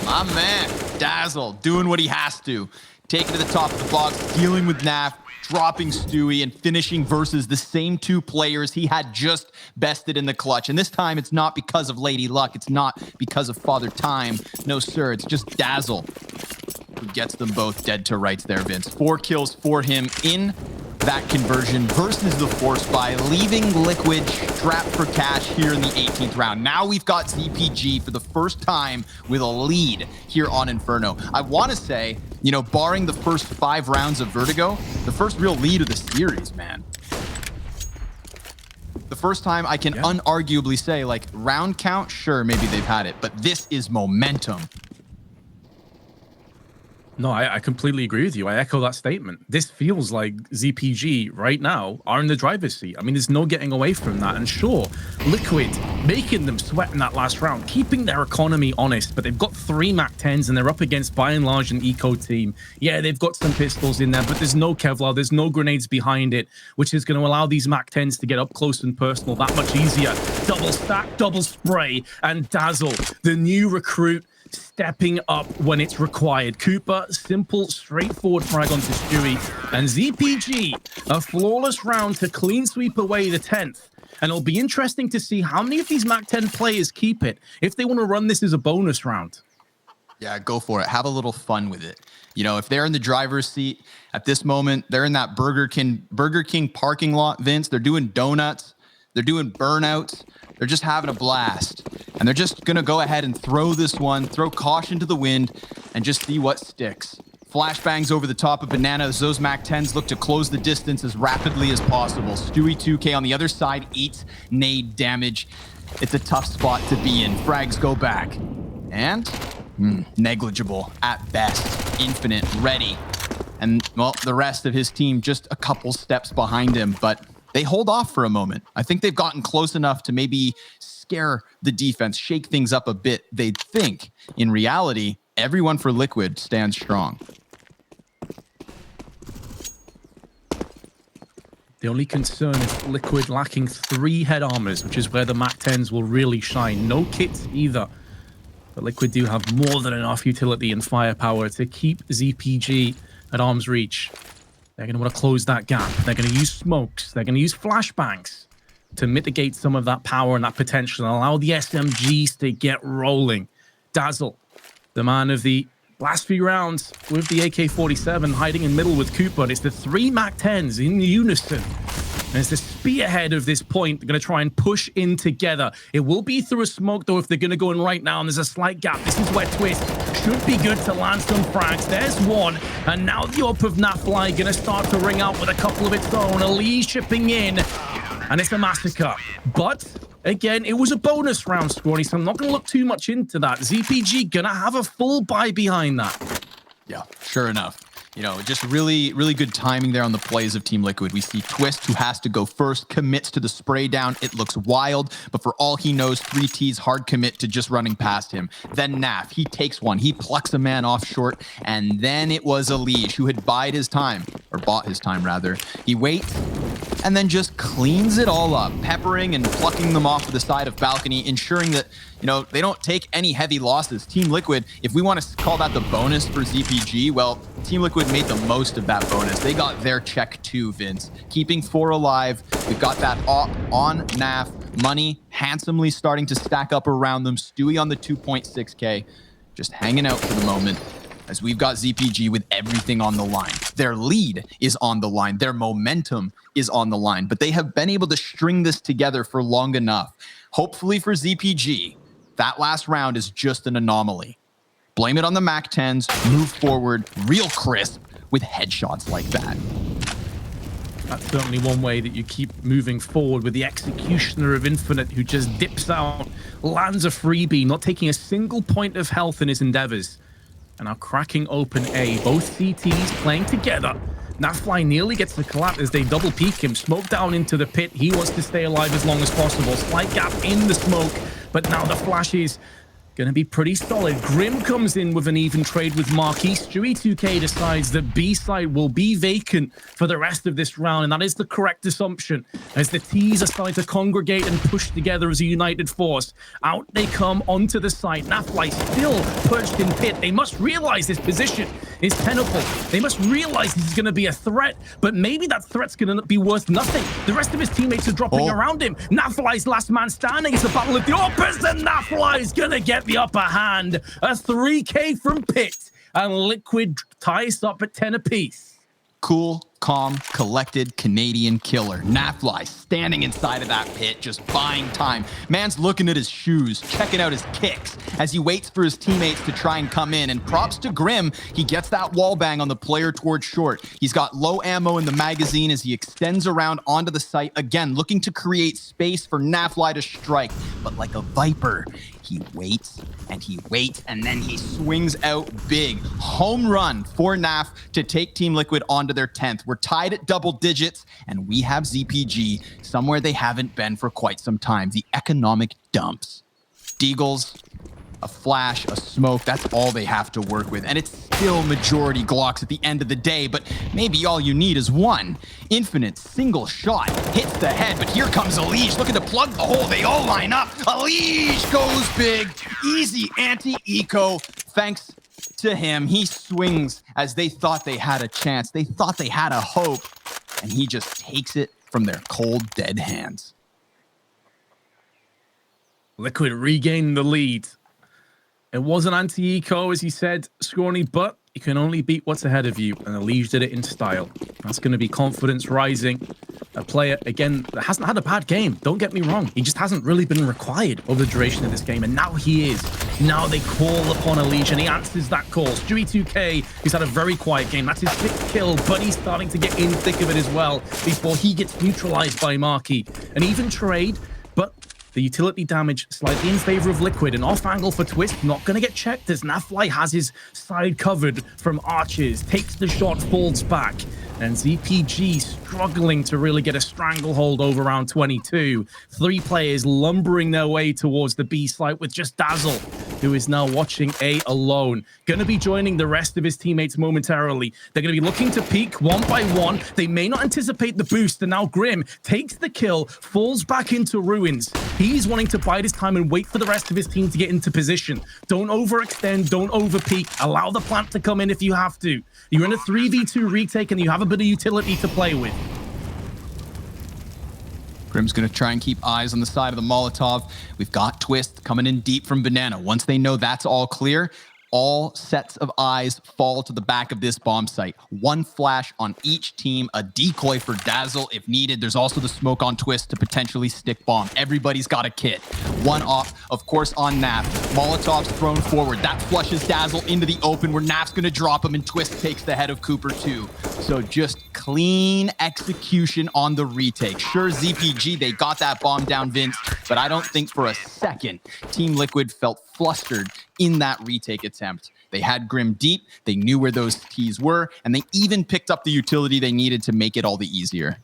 My man, Dazzle, doing what he has to. Taking to the top of the box, dealing with Naf, dropping Stewie, and finishing versus the same two players he had just bested in the clutch. And this time, it's not because of Lady Luck. It's not because of Father Time. No, sir, it's just Dazzle who gets them both dead to rights there, Vince. 4 kills for him in that conversion versus the Force Spy, leaving Liquid strapped for cash here in the 18th round. Now we've got ZPG for the first time with a lead here on Inferno. I want to say, you know, barring the first 5 rounds of Vertigo, the first real lead of the series, man. The first time I can unarguably say, like, round count, sure, maybe they've had it, but this is momentum. No, I completely agree with you. I echo that statement. This feels like ZPG right now are in the driver's seat. I mean, there's no getting away from that. And sure, Liquid making them sweat in that last round, keeping their economy honest, but they've got 3 MAC-10s and they're up against, by and large, an eco team. Yeah, they've got some pistols in there, but there's no Kevlar, there's no grenades behind it, which is going to allow these MAC-10s to get up close and personal that much easier. Double stack, double spray, and Dazzle, the new recruit, stepping up when it's required. Cooper, simple, straightforward frag onto Stewie. And ZPG, a flawless round to clean sweep away the 10th. And it'll be interesting to see how many of these MAC-10 players keep it if they want to run this as a bonus round. Yeah, go for it. Have a little fun with it. You know, if they're in the driver's seat at this moment, they're in that Burger King parking lot, Vince. They're doing donuts. They're doing burnouts. They're just having a blast. And they're just going to go ahead and throw this one, throw caution to the wind, and just see what sticks. Flashbangs over the top of Banana as those MAC-10s look to close the distance as rapidly as possible. Stewie 2K on the other side eats nade damage. It's a tough spot to be in. Frags go back. And negligible at best. Infinite ready. And, well, the rest of his team just a couple steps behind him, but they hold off for a moment. I think they've gotten close enough to maybe scare the defense, shake things up a bit, they'd think. In reality, everyone for Liquid stands strong. The only concern is Liquid lacking 3 head armors, which is where the MAC-10s will really shine. No kits either. But Liquid do have more than enough utility and firepower to keep ZPG at arm's reach. They're going to want to close that gap. They're going to use smokes. They're going to use flashbangs to mitigate some of that power and that potential and allow the SMGs to get rolling. Dazzle, the man of the last few rounds with the AK-47, hiding in middle with Cooper. And it's the 3 MAC-10s in unison. And it's the spearhead of this point. They're going to try and push in together. It will be through a smoke, though, if they're going to go in right now. And there's a slight gap. This is where Twist should be good to land some frags. There's one. And now the AWP of Nafly going to start to ring out with a couple of its own. Elige chipping in. And it's a massacre. But, again, it was a bonus round, Scrawny, so I'm not going to look too much into that. ZPG going to have a full buy behind that. Yeah, sure enough. You know, just really, really good timing there on the plays of Team Liquid. We see Twist, who has to go first, commits to the spray down. It looks wild, but for all he knows, 3T's hard commit to just running past him. Then Naf, he takes one. He plucks a man off short, and then it was Elige who had bought his time, rather. He waits, and then just cleans it all up, peppering and plucking them off to the side of balcony, ensuring that, you know, they don't take any heavy losses. Team Liquid, if we want to call that the bonus for ZPG, well, Team Liquid made the most of that bonus. They got their check too, Vince. Keeping 4 alive. We've got that op on Naf. Money handsomely starting to stack up around them. Stewie on the 2.6K. Just hanging out for the moment as we've got ZPG with everything on the line. Their lead is on the line. Their momentum is on the line. But they have been able to string this together for long enough. Hopefully for ZPG, that last round is just an anomaly. Blame it on the MAC-10s, move forward, real crisp with headshots like that. That's certainly one way that you keep moving forward with the executioner of Infinite, who just dips out, lands a freebie, not taking a single point of health in his endeavors. And now cracking open A. Both CTs playing together. Nafly nearly gets the collapse as they double peek him. Smoke down into the pit. He wants to stay alive as long as possible. Slight gap in the smoke, but now the flash is going to be pretty solid. Grim comes in with an even trade with Marquis. Stewie 2K decides that B side will be vacant for the rest of this round, and that is the correct assumption as the T's are starting to congregate and push together as a united force. Out they come onto the site. Nafly still perched in pit. They must realize this position is tenable. They must realize this is going to be a threat, but maybe that threat's going to be worth nothing. The rest of his teammates are dropping around him. Nafly's last man standing. It's the battle of the Opus, and Nafly's going to get the upper hand. A 3K from pit, and Liquid ties up at 10 apiece. Cool, calm, collected Canadian killer. Nafly standing inside of that pit, just buying time. Man's looking at his shoes, checking out his kicks as he waits for his teammates to try and come in. And props to Grim, he gets that wall bang on the player towards short. He's got low ammo in the magazine as he extends around onto the site, again, looking to create space for Nafly to strike. But like a viper, he waits, and then he swings out big. Home run for NAF to take Team Liquid onto their 10th. We're tied at double digits, and we have ZPG somewhere they haven't been for quite some time. The economic dumps. Deagles, a flash, a smoke, that's all they have to work with. And it's still majority Glocks at the end of the day, but maybe all you need is one. Infinite single shot hits the head, but here comes Elige looking to plug the hole. They all line up. Elige goes big. Easy anti-eco. Thanks to him. He swings as they thought they had a chance. They thought they had a hope, and he just takes it from their cold, dead hands. Liquid regained the lead. It was an anti-eco, as he said, Scrawny, but you can only beat what's ahead of you, and Elige did it in style. That's going to be confidence rising. A player, again, that hasn't had a bad game. Don't get me wrong. He just hasn't really been required over the duration of this game, and now he is. Now they call upon Elige, and he answers that call. Stewie 2K, who's had a very quiet game. That's his 6th kill, but he's starting to get in thick of it as well before he gets neutralized by Marquis. An even trade, but the utility damage slightly in favor of Liquid. An off angle for Twist, not going to get checked as Nafly has his side covered from archers. Takes the shot, falls back. And ZPG struggling to really get a stranglehold over round 22. 3 players lumbering their way towards the B site with just Dazzle, who is now watching A alone. Going to be joining the rest of his teammates momentarily. They're going to be looking to peek one by one. They may not anticipate the boost, and now Grim takes the kill, falls back into ruins. He's wanting to bide his time and wait for the rest of his team to get into position. Don't overextend, don't overpeak. Allow the plant to come in if you have to. You're in a 3v2 retake, and you have a bit of utility to play with. Grim's going to try and keep eyes on the side of the Molotov. We've got Twist coming in deep from Banana. Once they know that's all clear, all sets of eyes fall to the back of this bomb site. One flash on each team, a decoy for Dazzle if needed. There's also the smoke on Twist to potentially stick bomb. Everybody's got a kit. One off, of course, on Naf. Molotov's thrown forward. That flushes Dazzle into the open where Naf's going to drop him, and Twist takes the head of Cooper too. So just clean execution on the retake. Sure, ZPG, they got that bomb down, Vince, but I don't think for a second Team Liquid felt flustered in that retake attempt. They had Grim deep, they knew where those keys were, and they even picked up the utility they needed to make it all the easier.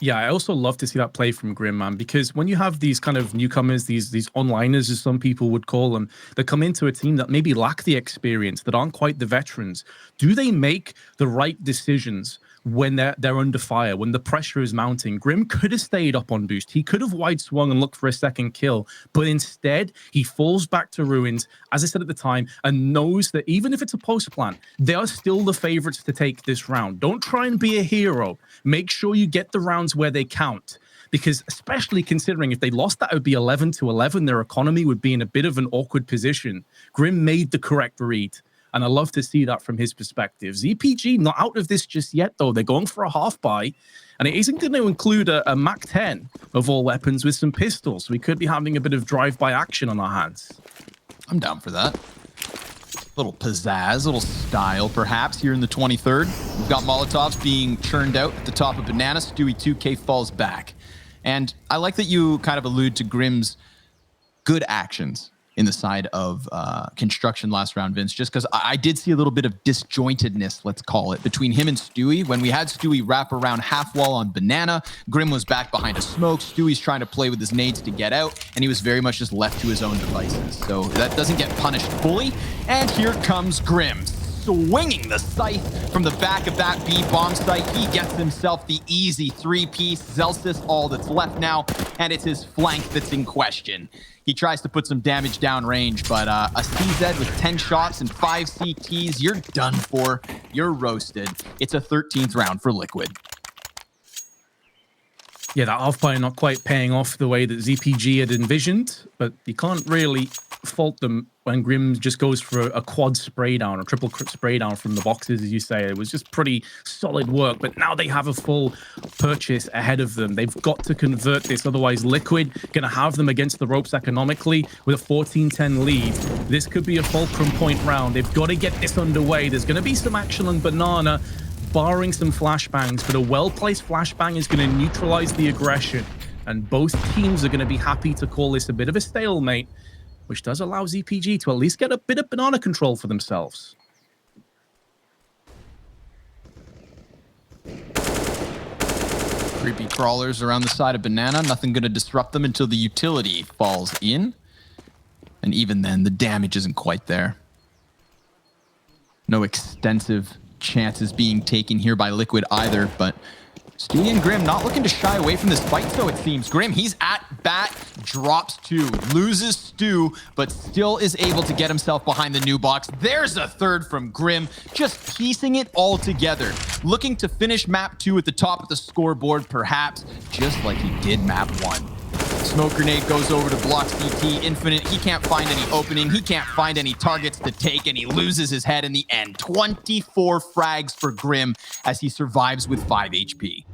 Yeah, I also love to see that play from Grim, man, because when you have these kind of newcomers, these onliners, as some people would call them, that come into a team that maybe lack the experience, that aren't quite the veterans, do they make the right decisions when they're under fire, when the pressure is mounting? Grim could have stayed up on boost. He could have wide swung and looked for a second kill, but instead he falls back to ruins, as I said at the time, and knows that even if it's a post plant, they are still the favorites to take this round. Don't try and be a hero. Make sure you get the rounds where they count, because especially considering if they lost, that would be 11-11. Their economy would be in a bit of an awkward position. Grim made the correct read, and I love to see that from his perspective. ZPG not out of this just yet, though. They're going for a half buy, and it isn't going to include a Mac 10 of all weapons with some pistols. So we could be having a bit of drive-by action on our hands. I'm down for that. little pizzazz, little style perhaps here in the 23rd. We've got Molotovs being churned out at the top of Banana. Stewie 2K falls back. And I like that you kind of allude to Grimm's good actions in the side of construction last round, Vince, just because I did see a little bit of disjointedness, let's call it, between him and Stewie. When we had Stewie wrap around half wall on Banana, Grimm was back behind a smoke. Stewie's trying to play with his nades to get out, and he was very much just left to his own devices. So that doesn't get punished fully. And here comes Grimm, swinging the scythe from the back of that B bomb site. He gets himself the easy 3-piece. Zelsis all that's left now, and it's his flank that's in question. He tries to put some damage downrange, but a CZ with 10 shots and 5 CTs, you're done for. You're roasted. It's a 13th round for Liquid. Yeah, that off-play not quite paying off the way that ZPG had envisioned, but you can't really fault them when Grimm just goes for a quad spray down or triple spray down from the boxes, as you say. It was just pretty solid work, but now they have a full purchase ahead of them. They've got to convert this, otherwise Liquid going to have them against the ropes economically with a 14-10 lead. This could be a fulcrum point round. They've got to get this underway. There's going to be some action on Banana, barring some flashbangs, but a well-placed flashbang is going to neutralize the aggression, and both teams are going to be happy to call this a bit of a stalemate, which does allow ZPG to at least get a bit of Banana control for themselves. Creepy crawlers around the side of Banana. Nothing going to disrupt them until the utility falls in. And even then, the damage isn't quite there. No extensive chances being taken here by Liquid either, but Stewie and Grimm not looking to shy away from this fight, so it seems. Grimm, he's at bat, drops 2, loses Stu, but still is able to get himself behind the new box. There's a third from Grimm, just piecing it all together. Looking to finish map 2 at the top of the scoreboard, perhaps, just like he did map 1. Smoke grenade goes over to block CT. Infinite, he can't find any opening. He can't find any targets to take, and he loses his head in the end. 24 frags for Grimm as he survives with 5 HP.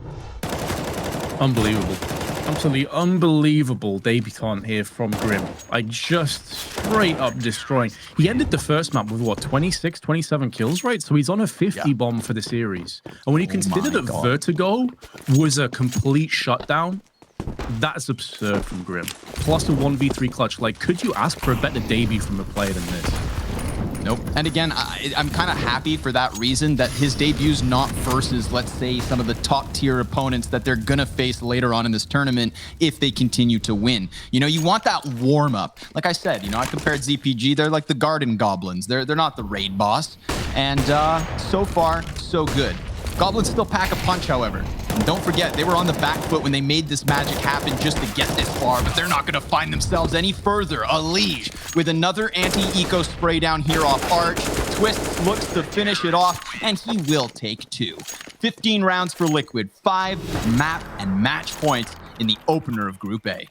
Unbelievable. Absolutely unbelievable debutant here from Grimm. Just straight up destroying. He ended the first map with, what, 26, 27 kills, right? So he's on a 50 bomb for the series. And when you consider that Vertigo was a complete shutdown, that's absurd from Grimm. Plus a 1v3 clutch. Like, could you ask for a better debut from a player than this? Nope. And again, I'm kind of happy for that reason, that his debut's not versus, let's say, some of the top tier opponents that they're going to face later on in this tournament if they continue to win. You know, you want that warm up. Like I said, you know, I compared ZPG. They're like the Garden Goblins. They're not the raid boss. And so far, so good. Goblins still pack a punch, however. And don't forget, they were on the back foot when they made this magic happen just to get this far, but they're not going to find themselves any further. Liege with another anti-eco spray down here off Arch. Twist looks to finish it off, and he will take 2. 15 rounds for Liquid, 5 map and match points in the opener of Group A.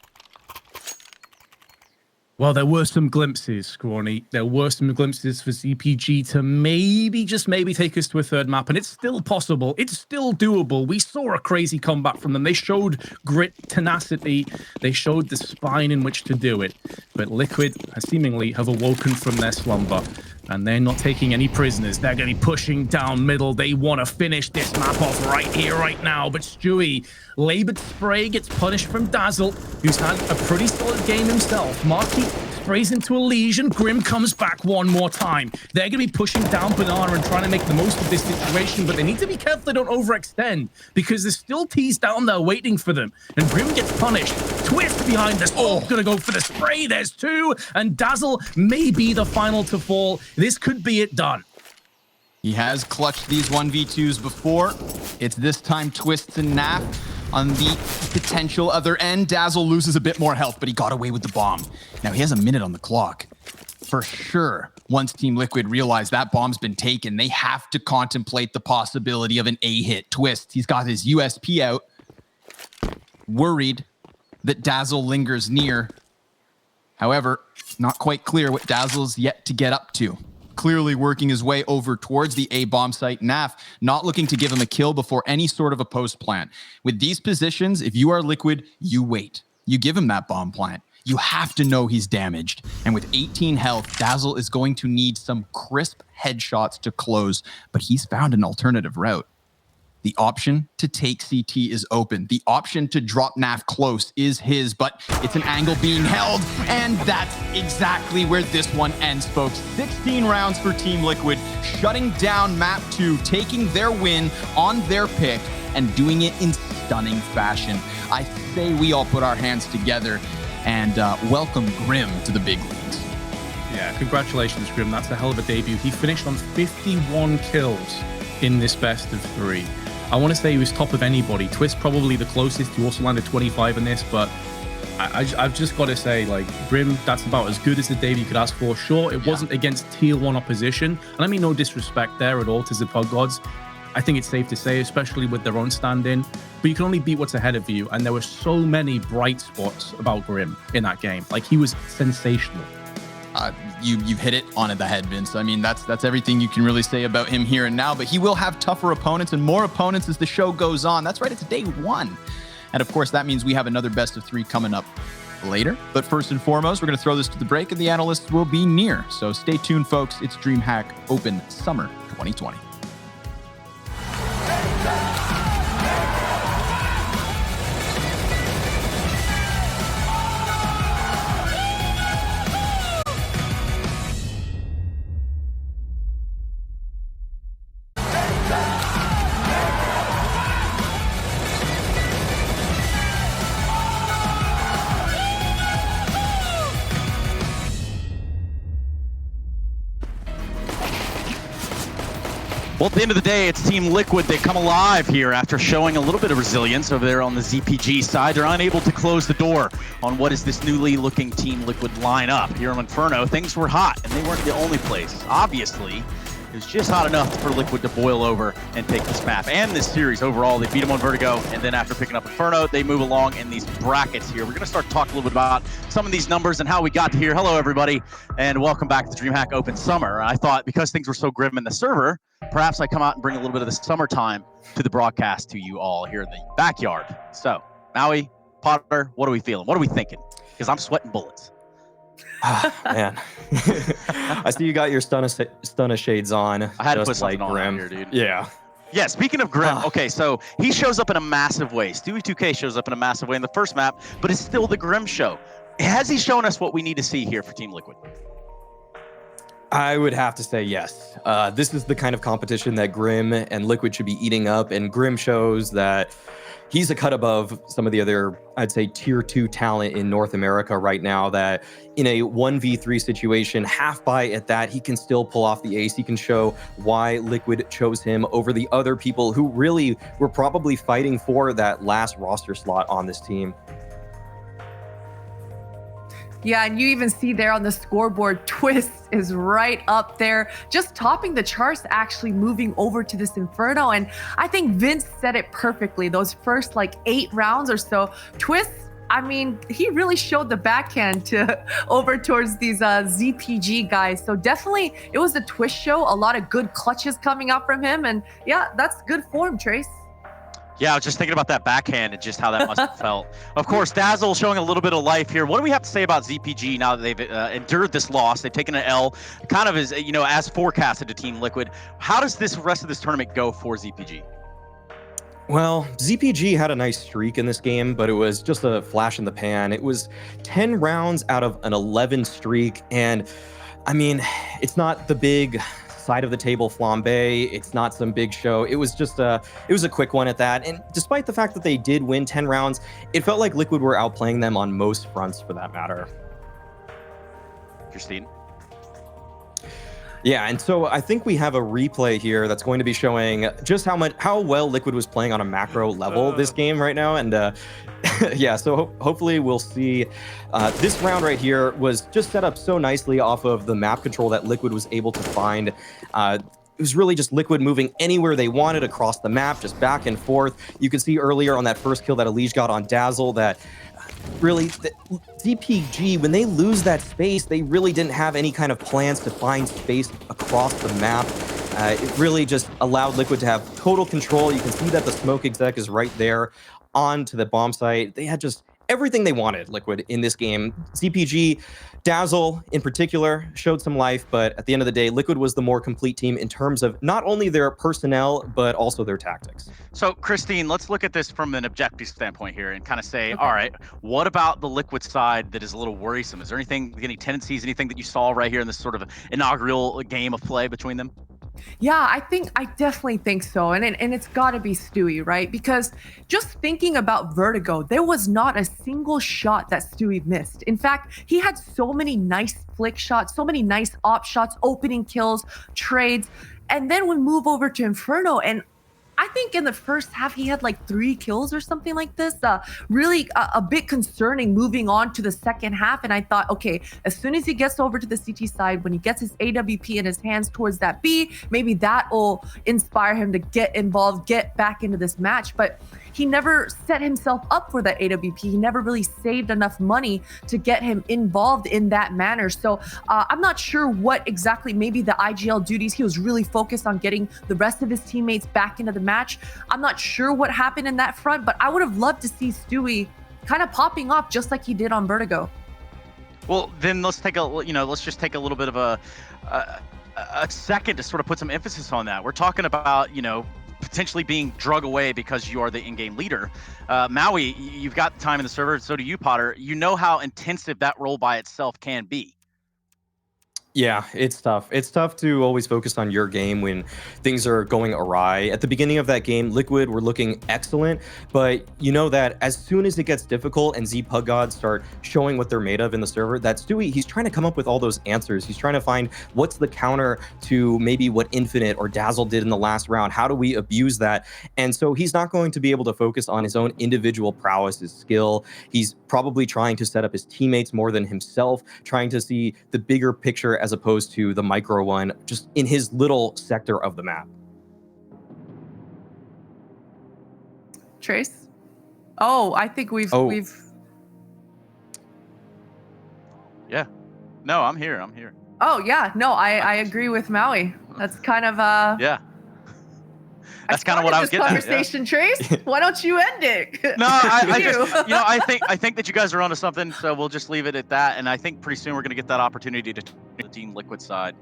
Well, there were some glimpses, Scrawny. There were some glimpses for ZPG to maybe, just maybe, take us to a third map, and it's still possible. It's still doable. We saw a crazy comeback from them. They showed grit, tenacity. They showed the spine in which to do it. But Liquid seemingly have awoken from their slumber, and they're not taking any prisoners. They're going to be pushing down middle. They want to finish this map off right here, right now. But Stewie, labored spray gets punished from Dazzle, who's had a pretty solid game himself. Marky sprays into a lesion. Grimm comes back one more time. They're going to be pushing down Banana and trying to make the most of this situation, but they need to be careful they don't overextend, because there's still T's down there waiting for them. And Grimm gets punished. Twist behind this. Oh, going to go for the spray. There's 2. And Dazzle may be the final to fall. This could be it done. He has clutched these 1v2s before. It's this time Twists and Nap. On the potential other end, Dazzle loses a bit more health, but he got away with the bomb. Now he has a minute on the clock. For sure, once Team Liquid realize that bomb's been taken, they have to contemplate the possibility of an A-hit. Twist, he's got his USP out. Worried that Dazzle lingers near. However, not quite clear what Dazzle's yet to get up to. Clearly working his way over towards the A bomb site. Naf not looking to give him a kill before any sort of a post plant. With these positions, if you are Liquid, you wait. You give him that bomb plant. you have to know he's damaged. And with 18 health, Dazzle is going to need some crisp headshots to close, but he's found an alternative route. The option to take CT is open. The option to drop NAF close is his, but it's an angle being held, and that's exactly where this one ends, folks. 16 rounds for Team Liquid, shutting down Map 2, taking their win on their pick, and doing it in stunning fashion. I say we all put our hands together and welcome Grim to the big leagues. Yeah, congratulations, Grim. That's a hell of a debut. He finished on 51 kills in this best of 3. I want to say he was top of anybody. Twist probably the closest. He also landed 25 in this, but I've just got to say, like, Grim, that's about as good as the debut you could ask for. Sure, it wasn't against tier 1 opposition, and I mean no disrespect there at all to the Godz. I think it's safe to say, especially with their own stand-in, but you can only beat what's ahead of you, and there were so many bright spots about Grim in that game. Like, he was sensational. You've hit it on the head, Vince. I mean, that's everything you can really say about him here and now, but he will have tougher opponents and more opponents as the show goes on. That's right, it's day 1. And of course, that means we have another best of 3 coming up later. But first and foremost, we're going to throw this to the break, and the analysts will be near. So stay tuned, folks. It's DreamHack Open Summer 2020. Well, at the end of the day, it's Team Liquid. They come alive here after showing a little bit of resilience over there on the ZPG side. They're unable to close the door on what is this newly looking Team Liquid lineup. Here in Inferno, things were hot, and they weren't the only place. Obviously, it was just hot enough for Liquid to boil over and take this map and this series overall. They beat them on Vertigo, and then after picking up Inferno, they move along in these brackets here. We're going to start talking a little bit about some of these numbers and how we got to here. Hello, everybody, and welcome back to DreamHack Open Summer. I thought because things were so grim in the server, perhaps I come out and bring a little bit of the summertime to the broadcast to you all here in the backyard. So, Maui, Potter, what are we feeling? What are we thinking? Because I'm sweating bullets. Man. I see you got your stunna shades on. I had to put something on here, dude. Yeah. Yeah, speaking of Grim, okay, so he shows up in a massive way. Stewie 2K shows up in a massive way in the first map, but it's still the Grim show. Has he shown us what we need to see here for Team Liquid? I would have to say yes. This is the kind of competition that Grim and Liquid should be eating up, and Grim shows that he's a cut above some of the other, I'd say, tier 2 talent in North America right now, that in a 1v3 situation, half by at that, he can still pull off the ace. He can show why Liquid chose him over the other people who really were probably fighting for that last roster slot on this team. Yeah, and you even see there on the scoreboard, Twist is right up there, just topping the charts, actually moving over to this Inferno. And I think Vince said it perfectly. Those first 8 rounds or so, Twist, I mean, he really showed the backhand to over towards these ZPG guys. So definitely it was a Twist show. A lot of good clutches coming out from him. And yeah, that's good form, Trace. Yeah, I was just thinking about that backhand and just how that must have felt. Of course, Dazzle showing a little bit of life here. What do we have to say about ZPG now that they've endured this loss? They've taken an L, kind of as forecasted to Team Liquid. How does this rest of this tournament go for ZPG? Well, ZPG had a nice streak in this game, but it was just a flash in the pan. It was 10 rounds out of an 11 streak, and I mean, it's not the big side of the table flambe. It's not some big show. It was just a quick one at that. And despite the fact that they did win 10 rounds, it felt like Liquid were outplaying them on most fronts for that matter. Christine? Yeah, and so I think we have a replay here that's going to be showing just how well Liquid was playing on a macro level this game right now. And yeah, so hopefully we'll see. This round right here was just set up so nicely off of the map control that Liquid was able to find. It was really just Liquid moving anywhere they wanted across the map, just back and forth. You can see earlier on that first kill that Elige got on Dazzle that really, ZPG, when they lose that space, they really didn't have any kind of plans to find space across the map. It really just allowed Liquid to have total control. You can see that the smoke exec is right there onto the bomb site. They had just everything they wanted, Liquid, in this game. ZPG, Dazzle in particular, showed some life, but at the end of the day, Liquid was the more complete team in terms of not only their personnel, but also their tactics. So, Christine, let's look at this from an objective standpoint here and kind of say, all right, what about the Liquid side that is a little worrisome? Is there any tendencies, anything that you saw right here in this sort of inaugural game of play between them? Yeah, I definitely think so. And it's got to be Stewie, right? Because just thinking about Vertigo, there was not a single shot that Stewie missed. In fact, he had so many nice flick shots, so many nice op shots, opening kills, trades. And then we move over to Inferno, and I think in the first half, he had like 3 kills or something like this. Really a bit concerning moving on to the second half. And I thought, okay, as soon as he gets over to the CT side, when he gets his AWP in his hands towards that B, maybe that will inspire him to get involved, get back into this match. But he never set himself up for that AWP. He never really saved enough money to get him involved in that manner. So I'm not sure what exactly, maybe the IGL duties, he was really focused on getting the rest of his teammates back into the match. I'm not sure what happened in that front, but I would have loved to see Stewie kind of popping off just like he did on Vertigo. Well, then let's take let's just take a little bit of a second to sort of put some emphasis on that. We're talking about, potentially being drug away because you are the in-game leader. Maui, you've got time in the server, so do you, Potter. You know how intensive that role by itself can be. Yeah, it's tough. It's tough to always focus on your game when things are going awry. At the beginning of that game, Liquid were looking excellent, but you know that as soon as it gets difficult and Godz start showing what they're made of in the server, that Stewie, he's trying to come up with all those answers. He's trying to find what's the counter to maybe what Infinite or Dazzle did in the last round. How do we abuse that? And so he's not going to be able to focus on his own individual prowess, his skill. He's probably trying to set up his teammates more than himself, trying to see the bigger picture as opposed to the micro one, just in his little sector of the map. Trace? Oh, I think we've. Yeah. No, I'm here. Oh yeah, no, I agree with Maui. That's kind of yeah. That's kind of what I was getting at. Conversation, Trace. Why don't you end it? No, I think that you guys are onto something, so we'll just leave it at that. And I think pretty soon we're going to get that opportunity to turn to the Team Liquid side.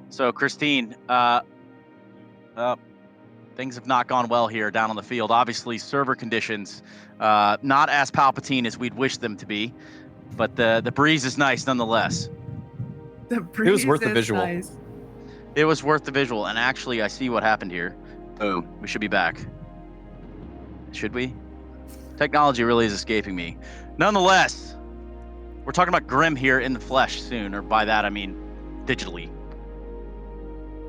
So, Christine, things have not gone well here down on the field. Obviously, server conditions not as Palpatine as we'd wish them to be, but the breeze is nice nonetheless. The breeze it was worth the visual. Nice. It was worth the visual, and actually, I see what happened here. Boom. We should be back. Should we? Technology really is escaping me. Nonetheless, we're talking about Grim here in the flesh soon, or by that I mean digitally.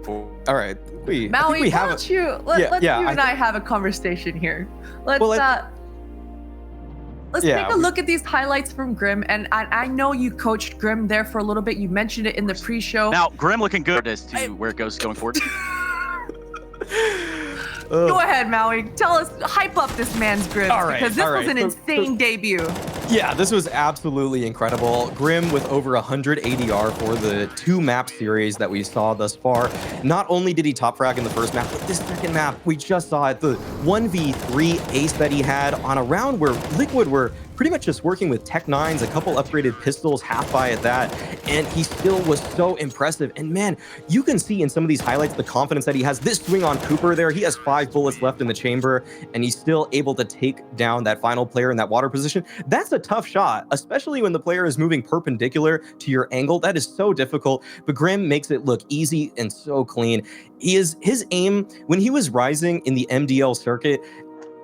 All right. Maui, why don't you let you and I have a conversation here. Let's take a look at these highlights from Grim. And I know you coached Grim there for a little bit. You mentioned it in the pre-show. Now, Grim looking good as to where it goes going forward. Go ahead, Maui. Tell us, hype up this man's Grim, because this was an insane debut. Yeah, this was absolutely incredible. Grim with over 100 ADR for the 2 map series that we saw thus far. Not only did he top frag in the first map, but this second map, we just saw it, the 1v3 ace that he had on a round where Liquid were pretty much just working with Tech 9s, a couple upgraded pistols, half buy at that, and he still was so impressive. And man, you can see in some of these highlights the confidence that he has. This swing on Cooper there, he has 5 bullets left in the chamber, and he's still able to take down that final player in that water position. That's a tough shot, especially when the player is moving perpendicular to your angle. That is so difficult, but Grim makes it look easy and so clean. His aim, when he was rising in the MDL circuit,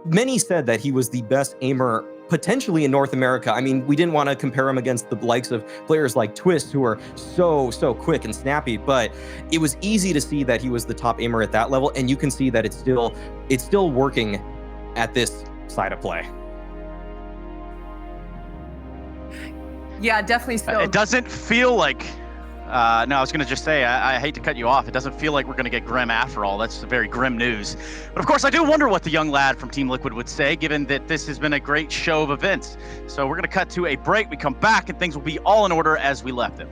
many said that he was the best aimer potentially in North America. I mean, we didn't want to compare him against the likes of players like Twist, who are so quick and snappy, but it was easy to see that he was the top aimer at that level, and you can see that it's still working at this side of play. Yeah, definitely still. It doesn't feel like no, I was going to just say, I hate to cut you off. It doesn't feel like we're going to get Grim after all. That's very grim news. But of course, I do wonder what the young lad from Team Liquid would say, given that this has been a great show of events. So we're going to cut to a break. We come back and things will be all in order as we left them.